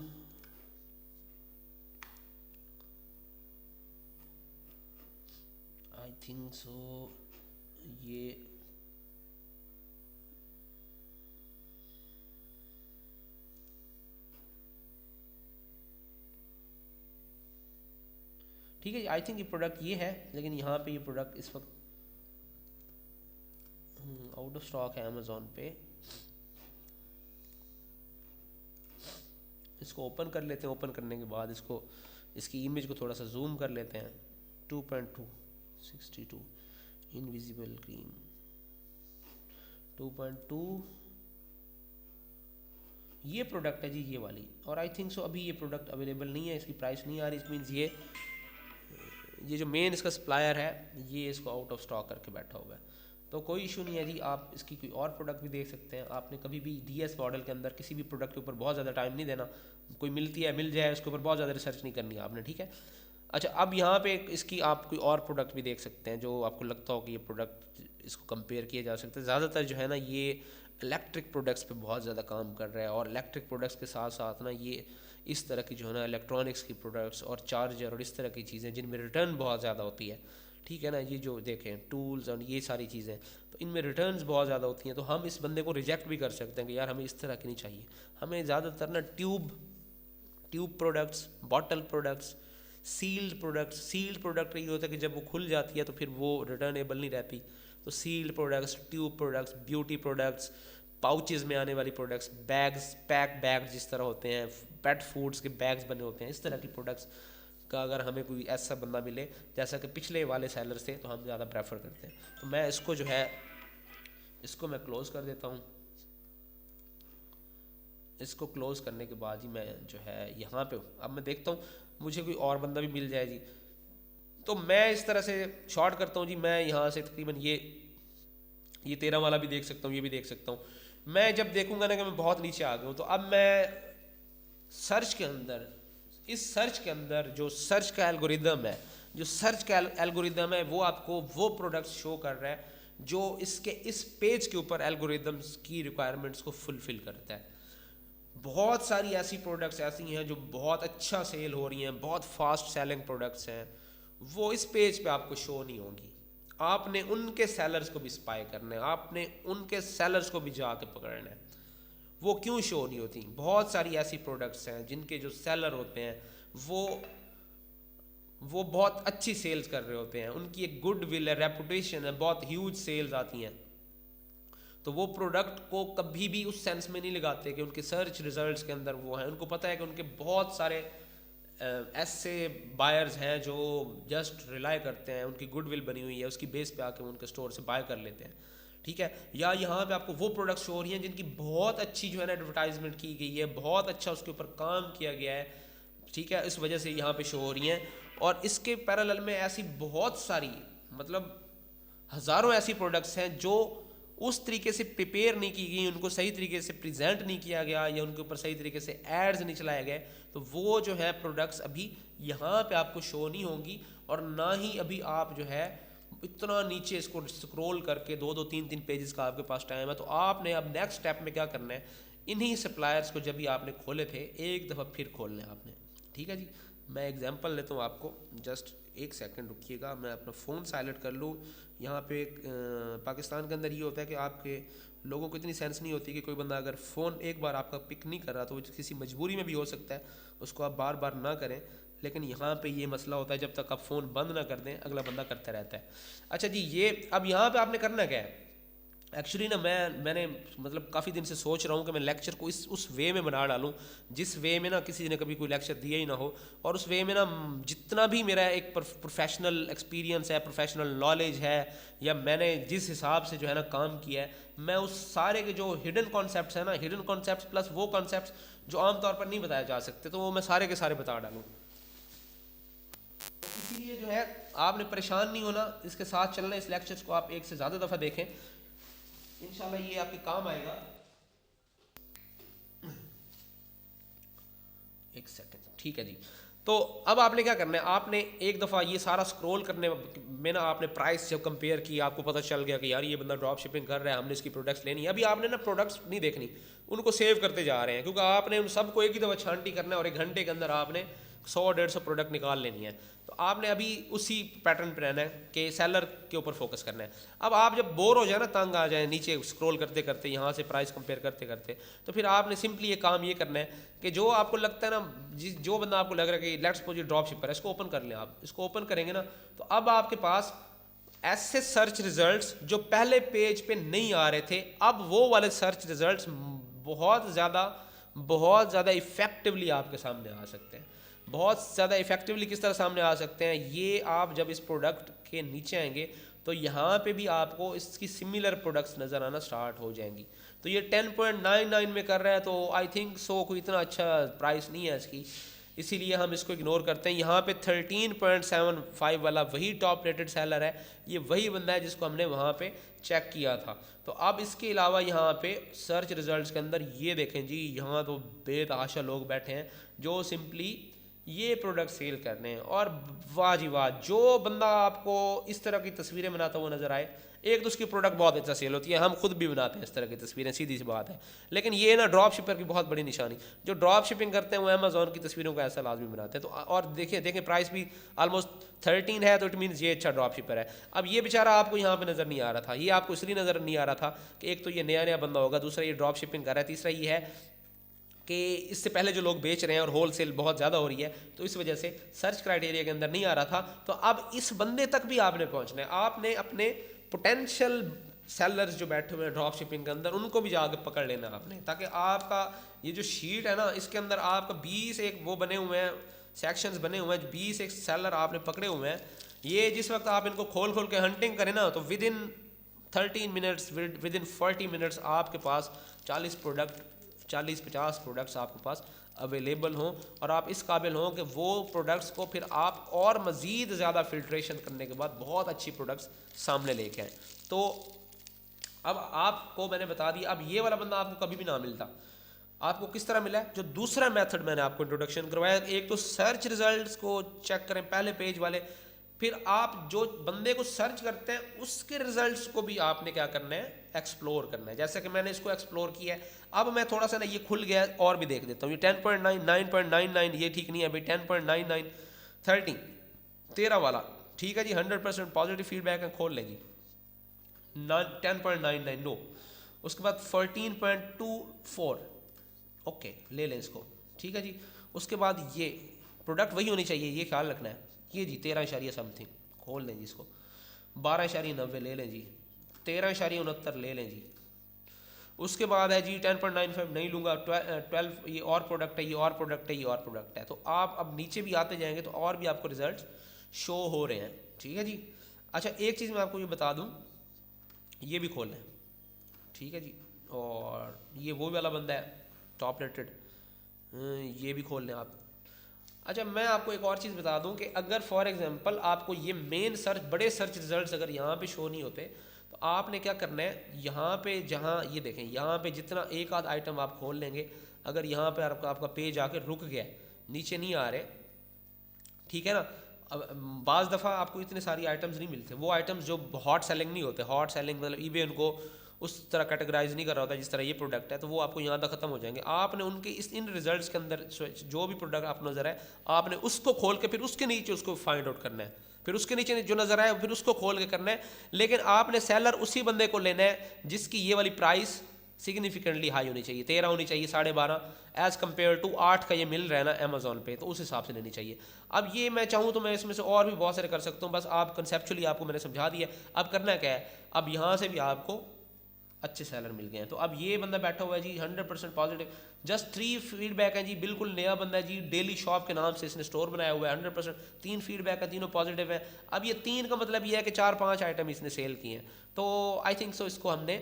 आई थिंक सो। ये ठीक है, आई थिंक ये प्रोडक्ट ये है, लेकिन यहाँ पे ये प्रोडक्ट इस वक्त आउट ऑफ स्टॉक है अमेज़ॉन पे। इसको ओपन कर लेते हैं। ओपन करने के बाद इसको, इसकी इमेज को थोड़ा सा जूम कर लेते हैं। 2.262 इनविजिबल ग्रीन 2.2 ये प्रोडक्ट है जी, ये वाली। और आई थिंक सो अभी ये प्रोडक्ट अवेलेबल नहीं है, इसकी प्राइस नहीं आ रही। इट मीन्स ये जो मेन इसका सप्लायर है ये इसको आउट ऑफ स्टॉक करके बैठा हुआ है। तो कोई इशू नहीं है जी, आप इसकी कोई और प्रोडक्ट भी देख सकते हैं। आपने कभी भी डीएस मॉडल के अंदर किसी भी प्रोडक्ट के ऊपर बहुत ज़्यादा टाइम नहीं देना। कोई मिलती है मिल जाए, उसके ऊपर बहुत ज़्यादा रिसर्च नहीं करनी है आपने, ठीक है। अच्छा, अब यहाँ पे इसकी आप कोई और प्रोडक्ट भी देख सकते हैं जो आपको लगता हो कि ये प्रोडक्ट इसको कंपेयर किया जा सकता है। ज़्यादातर जो है ना ये इलेक्ट्रिक प्रोडक्ट्स पे बहुत ज़्यादा काम कर रहा है, और इलेक्ट्रिक प्रोडक्ट्स के साथ साथ ना ये इस तरह की जो है ना इलेक्ट्रॉनिक्स की प्रोडक्ट्स और चार्जर और इस तरह की चीज़ें जिनमें रिटर्न बहुत ज़्यादा होती है, ठीक है ना। ये जो देखें टूल्स और ये सारी चीज़ें, तो इनमें रिटर्न्स बहुत ज़्यादा होती हैं। तो हम इस बंदे को रिजेक्ट भी कर सकते हैं कि यार हमें इस तरह की नहीं चाहिए। हमें ज़्यादातर ना tube products, bottle products, sealed products. Sealed product ये होता है कि जब वो खुल जाती है तो फिर वो रिटर्नेबल नहीं रहती। तो sealed products, tube products, beauty products, pouches में आने वाली प्रोडक्ट्स, बैग्स, पैक बैग्स जिस तरह होते हैं, पेट फूड्स के बैग्स बने होते हैं, इस तरह की प्रोडक्ट्स का अगर हमें कोई ऐसा बंदा मिले जैसा कि पिछले वाले सेलर्स थे तो हम ज़्यादा प्रेफर करते हैं। तो मैं इसको जो है इसको मैं क्लोज़ कर देता हूँ। इसको क्लोज़ करने के बाद ही मैं जो है यहाँ पे अब मैं देखता हूँ मुझे कोई और बंदा भी मिल जाए जी। तो मैं इस तरह से शॉर्ट करता हूँ जी। मैं यहाँ से तकरीबन ये 13 वाला भी देख सकता हूँ, ये भी देख सकता हूँ। मैं जब देखूंगा ना कि मैं बहुत नीचे आ गया हूँ, तो अब मैं सर्च के अंदर, इस सर्च के अंदर जो सर्च का एल्गोरिदम है, जो सर्च का एल्गोरिदम है वो आपको वो प्रोडक्ट्स शो कर रहा है जो इसके इस पेज के ऊपर एल्गोरिदम्स की रिक्वायरमेंट्स को फुलफिल करता है। बहुत सारी ऐसी प्रोडक्ट्स ऐसी हैं जो बहुत अच्छा सेल हो रही हैं, बहुत फास्ट सेलिंग प्रोडक्ट्स हैं, वो इस पेज पे आपको शो नहीं होंगी। आपने उनके सेलर्स को भी स्पाई करना है, आपने उनके सेलर्स को भी जाके पकड़ना है। वो क्यों शो नहीं होती? बहुत सारी ऐसी प्रोडक्ट्स हैं जिनके जो सेलर होते हैं वो बहुत अच्छी सेल्स कर रहे होते हैं, उनकी एक गुड विल है, रेपुटेशन है, बहुत ह्यूज सेल्स आती हैं। तो वो प्रोडक्ट को कभी भी उस सेंस में नहीं लगाते कि उनके सर्च रिजल्ट्स के अंदर वो हैं। उनको पता है कि उनके बहुत सारे ऐसे बायर्स हैं जो जस्ट रिलाई करते हैं, उनकी गुडविल बनी हुई है, उसकी बेस पे आके उनके स्टोर से बाय कर लेते हैं, ठीक है। या यहाँ पे आपको वो प्रोडक्ट्स शो हो रही हैं जिनकी बहुत अच्छी जो है ना एडवर्टाइजमेंट की गई है, बहुत अच्छा उसके ऊपर काम किया गया है, ठीक है, इस वजह से यहाँ पे शो हो रही हैं। और इसके पैरेलल में ऐसी बहुत सारी, मतलब हज़ारों ऐसी प्रोडक्ट्स हैं जो उस तरीके से प्रिपेयर नहीं की गई, उनको सही तरीके से प्रेजेंट नहीं किया गया, या उनके ऊपर सही तरीके से एड्स नहीं चलाए गए। तो वो जो है प्रोडक्ट्स अभी यहाँ पे आपको शो नहीं होंगी, और ना ही अभी आप जो है इतना नीचे इसको स्क्रॉल करके 2-2 3-3 पेजेस का आपके पास टाइम है, तो आपने अब नेक्स्ट स्टेप में क्या करना है, इन्हीं सप्लायर्स को जब भी आपने खोले थे एक दफ़ा फिर खोलने हैं आपने। ठीक है जी, मैं एग्जांपल लेता हूँ आपको, जस्ट एक सेकंड रुकिएगा, मैं अपना फ़ोन साइलेंट कर लूँ। यहाँ पे पाकिस्तान के अंदर ये होता है कि आपके लोगों को इतनी सेंस नहीं होती कि कोई बंदा अगर फ़ोन एक बार आपका पिक नहीं कर रहा तो वो किसी मजबूरी में भी हो सकता है, उसको आप बार बार ना करें। लेकिन यहाँ पे ये मसला होता है, जब तक आप फ़ोन बंद ना कर दें अगला बंदा करता रहता है। अच्छा जी, ये अब यहाँ पे आपने करना क्या है, एक्चुअली ना मैंने मतलब काफ़ी दिन से सोच रहा हूँ कि मैं लेक्चर को इस उस वे में बना डालूँ जिस वे में ना किसी ने कभी कोई लेक्चर दिया ही ना हो, और उस वे में ना जितना भी मेरा एक प्रोफेशनल एक्सपीरियंस है, प्रोफेशनल नॉलेज है, या मैंने जिस हिसाब से जो है ना काम किया है, मैं उस सारे के जो हिडन कॉन्सेप्ट्स हैं ना, हिडन कॉन्सेप्ट्स प्लस वो कॉन्सेप्ट्स जो आमतौर पर नहीं बताए जा सकते, तो वो मैं सारे के सारे बता डालूँ। तो इसीलिए जो है आपने परेशान नहीं होना, इसके साथ चलना। इस लेक्चर्स को आप एक से ज़्यादा दफ़ा देखें, इंशाल्लाह ये आपके काम आएगा। एक सेकंड, ठीक है जी। तो अब आपने क्या करना है, आपने एक दफ़ा ये सारा स्क्रॉल करने में ना आपने प्राइस जब कंपेयर की, आपको पता चल गया कि यार ये बंदा ड्रॉप शिपिंग कर रहा है, हमने इसकी प्रोडक्ट्स लेनी है। अभी आपने ना प्रोडक्ट्स नहीं देखनी, उनको सेव करते जा रहे हैं, क्योंकि आपने उन सबको एक ही दफ़ा छांटी करना है और 1 घंटे के अंदर आपने 100-150 प्रोडक्ट निकाल लेनी है। तो आपने अभी उसी पैटर्न पर रहना है कि सेलर के ऊपर फोकस करना है। अब आप जब बोर हो जाए ना, तंग आ जाए नीचे स्क्रॉल करते करते, यहाँ से प्राइस कंपेयर करते करते, तो फिर आपने सिंपली ये काम ये करना है कि जो आपको लगता है ना, जो बंदा आपको लग रहा है कि लेट्स सपोज ये ड्रॉप शिपर है, इसको ओपन कर लें। आप इसको ओपन करेंगे ना, तो अब आपके पास ऐसे सर्च रिजल्ट्स जो पहले पेज पे नहीं आ रहे थे, अब वो वाले सर्च रिजल्ट्स बहुत ज़्यादा इफ़ेक्टिवली आपके सामने आ सकते हैं। बहुत ज़्यादा इफ़ेक्टिवली किस तरह सामने आ सकते हैं, ये आप जब इस प्रोडक्ट के नीचे आएंगे तो यहाँ पे भी आपको इसकी सिमिलर प्रोडक्ट्स नज़र आना स्टार्ट हो जाएंगी। तो ये 10.99 में कर रहा है, तो आई थिंक सो कोई इतना अच्छा प्राइस नहीं है इसकी, इसीलिए हम इसको इग्नोर करते हैं। यहाँ पे 13.75 वाला वही टॉप रेटेड सेलर है, ये वही बंदा है जिसको हमने वहाँ पे चेक किया था। तो अब इसके अलावा यहाँ पे सर्च रिजल्ट्स के अंदर ये देखें जी, यहाँ तो बेतहाशा लोग बैठे हैं जो सिंपली ये प्रोडक्ट सेल करने हैं। और वाह जी वाह, जो बंदा आपको इस तरह की तस्वीरें बनाता हुआ नजर आए, एक तो उसकी प्रोडक्ट बहुत अच्छा सेल होती है, हम खुद भी बनाते हैं इस तरह की तस्वीरें, सीधी सी बात है। लेकिन ये ना ड्रॉप शिपर की बहुत बड़ी निशानी, जो ड्रॉप शिपिंग करते हैं वो अमेजोन की तस्वीरों को ऐसा लाजमी बनाते हैं। तो और देखें प्राइस भी ऑलमोस्ट 13 है, तो इट मीन्स ये अच्छा ड्रॉप शिपर है। अब ये बेचारा आपको यहाँ पे नज़र नहीं आ रहा था, ये आपको इसलिए नज़र नहीं आ रहा था कि एक तो ये नया बंदा होगा, दूसरा ये ड्रॉप शिपिंग कर रहा है, तीसरा ये है कि इससे पहले जो लोग बेच रहे हैं और होल सेल बहुत ज़्यादा हो रही है, तो इस वजह से सर्च क्राइटेरिया के अंदर नहीं आ रहा था। तो अब इस बंदे तक भी आपने पहुंचना है, आपने अपने पोटेंशियल सेलर्स जो बैठे हुए हैं ड्रॉप शिपिंग के अंदर, उनको भी जाकर पकड़ लेना आपने, ताकि आपका ये जो शीट है ना, इसके अंदर आपका 20 एक वो बने हुए हैं, सेक्शंस बने हुए हैं, 20 एक सेलर आपने पकड़े हुए हैं। ये जिस वक्त आप इनको खोल के हंटिंग करें ना, तो with in 13 minutes, with in 40 minutes आपके पास 40-50 प्रोडक्ट्स आपके पास अवेलेबल हों, और आप इस काबिल हों कि वो प्रोडक्ट्स को फिर आप और मज़ीद ज़्यादा फिल्ट्रेशन करने के बाद बहुत अच्छी प्रोडक्ट्स सामने लेके आएँ। तो अब आपको मैंने बता दिया, अब ये वाला बंदा आपको कभी भी ना मिलता। आपको किस तरह मिला है, जो दूसरा मेथड मैंने आपको इंट्रोडक्शन करवाया, एक तो सर्च रिजल्ट्स को चेक करें पहले पेज वाले, फिर आप जो बंदे को सर्च करते हैं उसके रिजल्ट्स को भी आपने क्या करना है, एक्सप्लोर करना है। जैसे कि मैंने इसको एक्सप्लोर किया है, अब मैं थोड़ा सा ना ये खुल गया और भी देख देता हूँ। ये 10.9, 9.99 ये ठीक नहीं है भाई, 10.99, 13 वाला ठीक है जी, 100% पॉजिटिव फीडबैक है, खोल लें जी। 10.99 नो, उसके बाद 14.24 ओके ले लें इसको, ठीक है जी। उसके बाद ये प्रोडक्ट वही होनी चाहिए, ये ख्याल रखना है। ये जी 13 समथिंग, खोल लें जी इसको। 12.90 ले लें जी, 13.69 ले लें जी। उसके बाद है जी 10.95 नहीं लूँगा, 12 ये और प्रोडक्ट है, ये और प्रोडक्ट है, ये और प्रोडक्ट है। तो आप अब नीचे भी आते जाएंगे तो और भी आपको रिजल्ट शो हो रहे हैं, ठीक है जी। अच्छा एक चीज़ मैं आपको ये बता दूँ, ये भी खोल लें, ठीक है जी। और ये वो वाला बंदा है टॉप रेटेड, ये भी खोल लें आप। अच्छा मैं आपको एक और चीज़ बता दूं कि अगर फॉर एग्जांपल आपको ये मेन सर्च, बड़े सर्च रिजल्ट्स अगर यहाँ पे शो नहीं होते, तो आपने क्या करना है, यहाँ पे जहाँ ये देखें, यहाँ पे जितना एक आध आइटम आप खोल लेंगे, अगर यहाँ पे आपका पेज आके रुक गया, नीचे नहीं आ रहे, ठीक है ना, अब बाज़ दफ़ा आपको इतने सारी आइटम्स नहीं मिलते, वो आइटम्स जो हॉट सेलिंग नहीं होते, हॉट सेलिंग मतलब ईबे उनको उस तरह कैटेगराइज नहीं कर रहा होता जिस तरह ये प्रोडक्ट है, तो वो आपको यहाँ तक ख़त्म हो जाएंगे। आपने उनके इन रिजल्ट्स के अंदर जो भी प्रोडक्ट आपको नज़र आए, आपने उसको खोल के फिर उसके नीचे उसको फाइंड आउट करना है, फिर उसके नीचे जो नज़र आए फिर उसको खोल के करना है। लेकिन आपने सेलर उसी बंदे को लेना है जिसकी ये वाली प्राइस सिग्निफिकेंटली हाई होनी चाहिए, 13 होनी चाहिए, 12.5 एज़ कम्पेयर टू 8 का ये मिल रहा है ना अमेजोन पे, तो उस हिसाब से लेनी चाहिए। अब ये मैं चाहूँ तो मैं इसमें से और भी बहुत सारे कर सकता हूँ, बस आप कंसेप्चुअली आपको मैंने समझा दिया। अब करना क्या है, अब यहाँ से भी आपको अच्छे सेलर मिल गए हैं। तो अब ये बंदा बैठा हुआ है जी 100% पॉजिटिव, जस्ट 3 फीडबैक है जी, बिल्कुल नया बंदा है जी, डेली शॉप के नाम से इसने स्टोर बनाया हुआ है, 100% 3 फीडबैक है, तीनों पॉजिटिव है। अब ये 3 का मतलब ये है कि 4-5 आइटम इसने सेल किए हैं, तो आई थिंक सो इसको हमने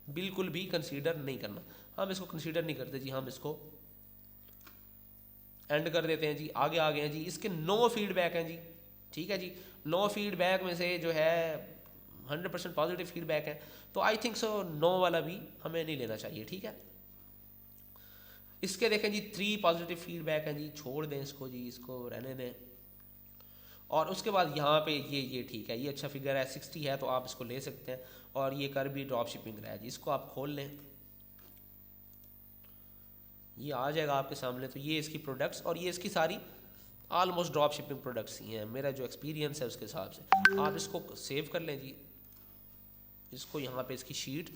बिल्कुल भी कंसीडर नहीं करना। हम इसको कंसीडर नहीं करते जी, हम इसको एंड कर देते हैं जी। आगे आ गए हैं जी, इसके 9 फीडबैक हैं जी, ठीक है जी। 9 फीडबैक में से जो है 100% पॉजिटिव फीडबैक है, तो आई थिंक सो 9 वाला भी हमें नहीं लेना चाहिए, ठीक है। इसके देखें जी 3 पॉजिटिव फीडबैक हैं जी, छोड़ दें इसको जी, इसको रहने दें। और उसके बाद यहाँ पे ये ठीक है, ये अच्छा फिगर है, 60 है, तो आप इसको ले सकते हैं। और ये कर भी ड्रॉप शिपिंग रहा है जी, इसको आप खोल लें, ये आ जाएगा आपके सामने। तो ये इसकी प्रोडक्ट्स और ये इसकी सारी ऑलमोस्ट ड्रॉप शिपिंग प्रोडक्ट्स ही हैं, मेरा जो एक्सपीरियंस है उसके हिसाब से। आप इसको सेव कर लें जी, इसको यहाँ पे इसकी शीट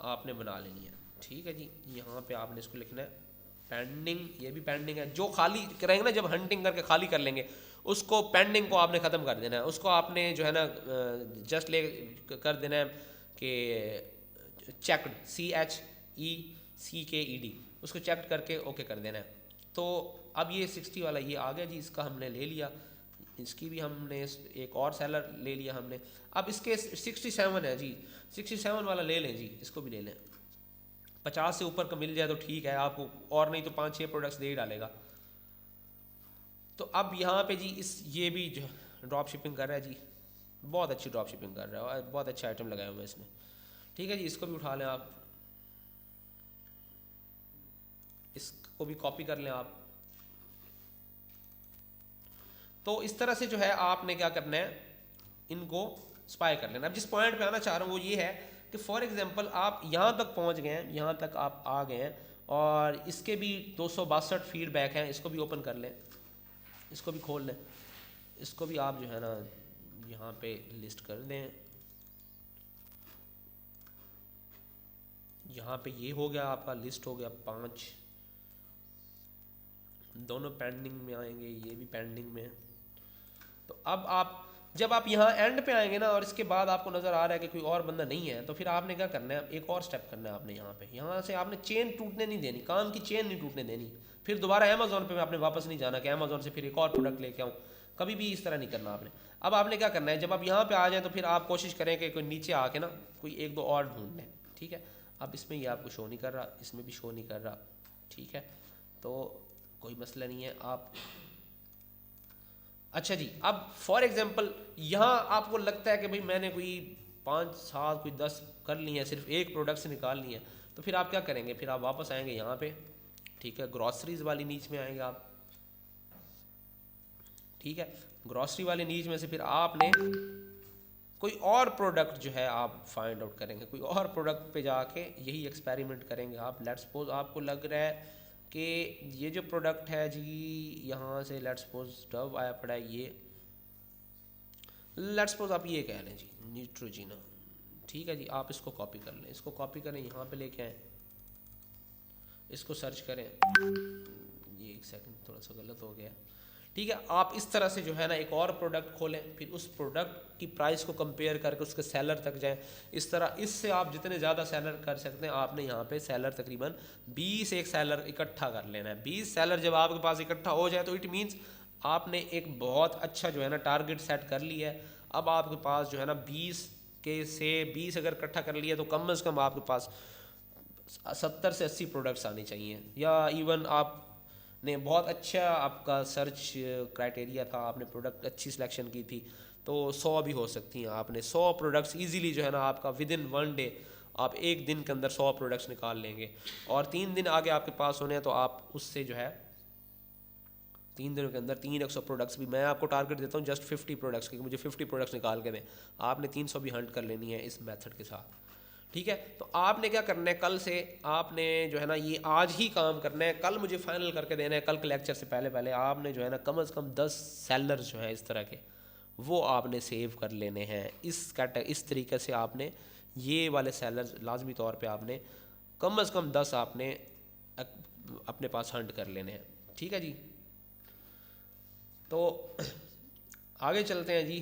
आपने बना लेनी है, ठीक है जी। यहाँ पे आपने इसको लिखना है पेंडिंग, ये भी पेंडिंग है। जो खाली करेंगे ना, जब हंटिंग करके खाली कर लेंगे, उसको पेंडिंग को आपने ख़त्म कर देना है, उसको आपने जो है ना जस्ट ले कर देना है कि चेक्ड, CHECKED, उसको चेक करके ओके कर देना है। तो अब ये 60 वाला ये आ गया जी, इसका हमने ले लिया, इसकी भी हमने एक और सेलर ले लिया हमने। अब इसके 67 है जी, 67 वाला ले लें जी, इसको भी ले लें। 50 से ऊपर का मिल जाए तो ठीक है आपको, और नहीं तो 5-6 प्रोडक्ट्स दे ही डालेगा। तो अब यहाँ पे जी ये भी जो ड्रॉप शिपिंग कर रहा है जी, बहुत अच्छी ड्रॉप शिपिंग कर रहा है और बहुत अच्छे आइटम लगाए हुए हैं इसने, ठीक है जी। इसको भी उठा लें आप, इसको भी कॉपी कर लें आप। तो इस तरह से जो है आपने क्या करना है, इनको स्पाई कर लेना। अब जिस पॉइंट पे आना चाह रहा हूँ वो ये है कि फॉर एग्जांपल आप यहाँ तक पहुँच गए हैं, यहाँ तक आप आ गए हैं, और इसके भी 262 फीडबैक हैं, इसको भी ओपन कर लें, इसको भी खोल लें, इसको भी आप जो है ना यहाँ पे लिस्ट कर दें। यहाँ पे ये हो गया आपका, लिस्ट हो गया 5, दोनों पेंडिंग में आएंगे, ये भी पेंडिंग में है। तो अब आप जब आप यहाँ एंड पे आएंगे ना, और इसके बाद आपको नज़र आ रहा है कि कोई और बंदा नहीं है, तो फिर आपने क्या करना है, एक और स्टेप करना है आपने। यहाँ से आपने चेन टूटने नहीं देनी, काम की चेन नहीं टूटने देनी। फिर दोबारा अमेजोन पे आपने वापस नहीं जाना कि अमेजोन से फिर एक और प्रोडक्ट लेके आऊँ, कभी भी इस तरह नहीं करना आपने। अब आपने क्या करना है, जब आप यहाँ पे आ जाए तो फिर आप कोशिश करें कि कोई नीचे आके ना कोई 1-2 और ढूंढ लें, ठीक है। अब इसमें ये आपको शो नहीं कर रहा, इसमें भी शो नहीं कर रहा, ठीक है, तो कोई मसला नहीं है। आप अच्छा जी, अब फॉर एग्जांपल यहाँ आपको लगता है कि भाई मैंने कोई 5-7 कोई 10 कर ली है, सिर्फ एक प्रोडक्ट से निकाल ली है, तो फिर आप क्या करेंगे, फिर आप वापस आएंगे यहाँ पे, ठीक है, ग्रॉसरीज वाली नीच में आएंगे आप, ठीक है। ग्रॉसरी वाली नीच में से फिर आपने कोई और प्रोडक्ट जो है आप फाइंड आउट करेंगे, कोई और प्रोडक्ट पे जाके यही एक्सपेरिमेंट करेंगे आप। लेट्स सपोज आपको लग रहा है कि ये जो प्रोडक्ट है जी, यहाँ से लेट्स सपोज डव आया पड़ा है, ये लेट्स सपोज आप ये कह रहे हैं जी न्यूट्रोजीना, ठीक है जी। आप इसको कॉपी कर लें, इसको कॉपी करें, यहाँ पे लेके आएँ, इसको सर्च करें, ये एक सेकंड थोड़ा सा गलत हो गया, ठीक है। आप इस तरह से जो है ना एक और प्रोडक्ट खोलें, फिर उस प्रोडक्ट की प्राइस को कंपेयर करके उसके सेलर तक जाएं। इस तरह इससे आप जितने ज़्यादा सेलर कर सकते हैं, आपने यहाँ पे सेलर तकरीबन 20 एक सेलर इकट्ठा कर लेना है। 20 सेलर जब आपके पास इकट्ठा हो जाए तो इट मीन्स आपने एक बहुत अच्छा जो है ना टारगेट सेट कर लिया है। अब आपके पास जो है ना 20 के से 20 अगर इकट्ठा कर लिया तो कम से कम आपके पास 70 से 80 प्रोडक्ट्स आने चाहिए, या इवन आप ने बहुत अच्छा आपका सर्च क्राइटेरिया था, आपने प्रोडक्ट अच्छी सिलेक्शन की थी, तो 100 भी हो सकती हैं। आपने 100 प्रोडक्ट्स इजीली जो है ना आपका विदिन 1 डे, आप एक दिन के अंदर 100 प्रोडक्ट्स निकाल लेंगे, और 3 दिन आगे आपके पास होने हैं तो आप उससे जो है 3 दिनों के अंदर 300 प्रोडक्ट्स भी, मैं आपको टारगेट देता हूँ जस्ट 50 प्रोडक्ट्स की, मुझे 50 प्रोडक्ट्स निकाल के दें, आपने 300 भी हंट कर लेनी है इस मेथड के साथ। ठीक है, तो आपने क्या करना है, कल से आपने जो है ना ये आज ही काम करना है, कल मुझे फाइनल करके देना है, कल के लेक्चर से पहले पहले आपने जो है ना कम से कम 10 सेलर्स जो हैं इस तरह के वो आपने सेव कर लेने हैं। इस तरीके से आपने ये वाले सेलर्स लाजमी तौर पे आपने कम से कम 10 आपने अपने पास हंट कर लेने हैं। ठीक है जी, तो आगे चलते हैं जी।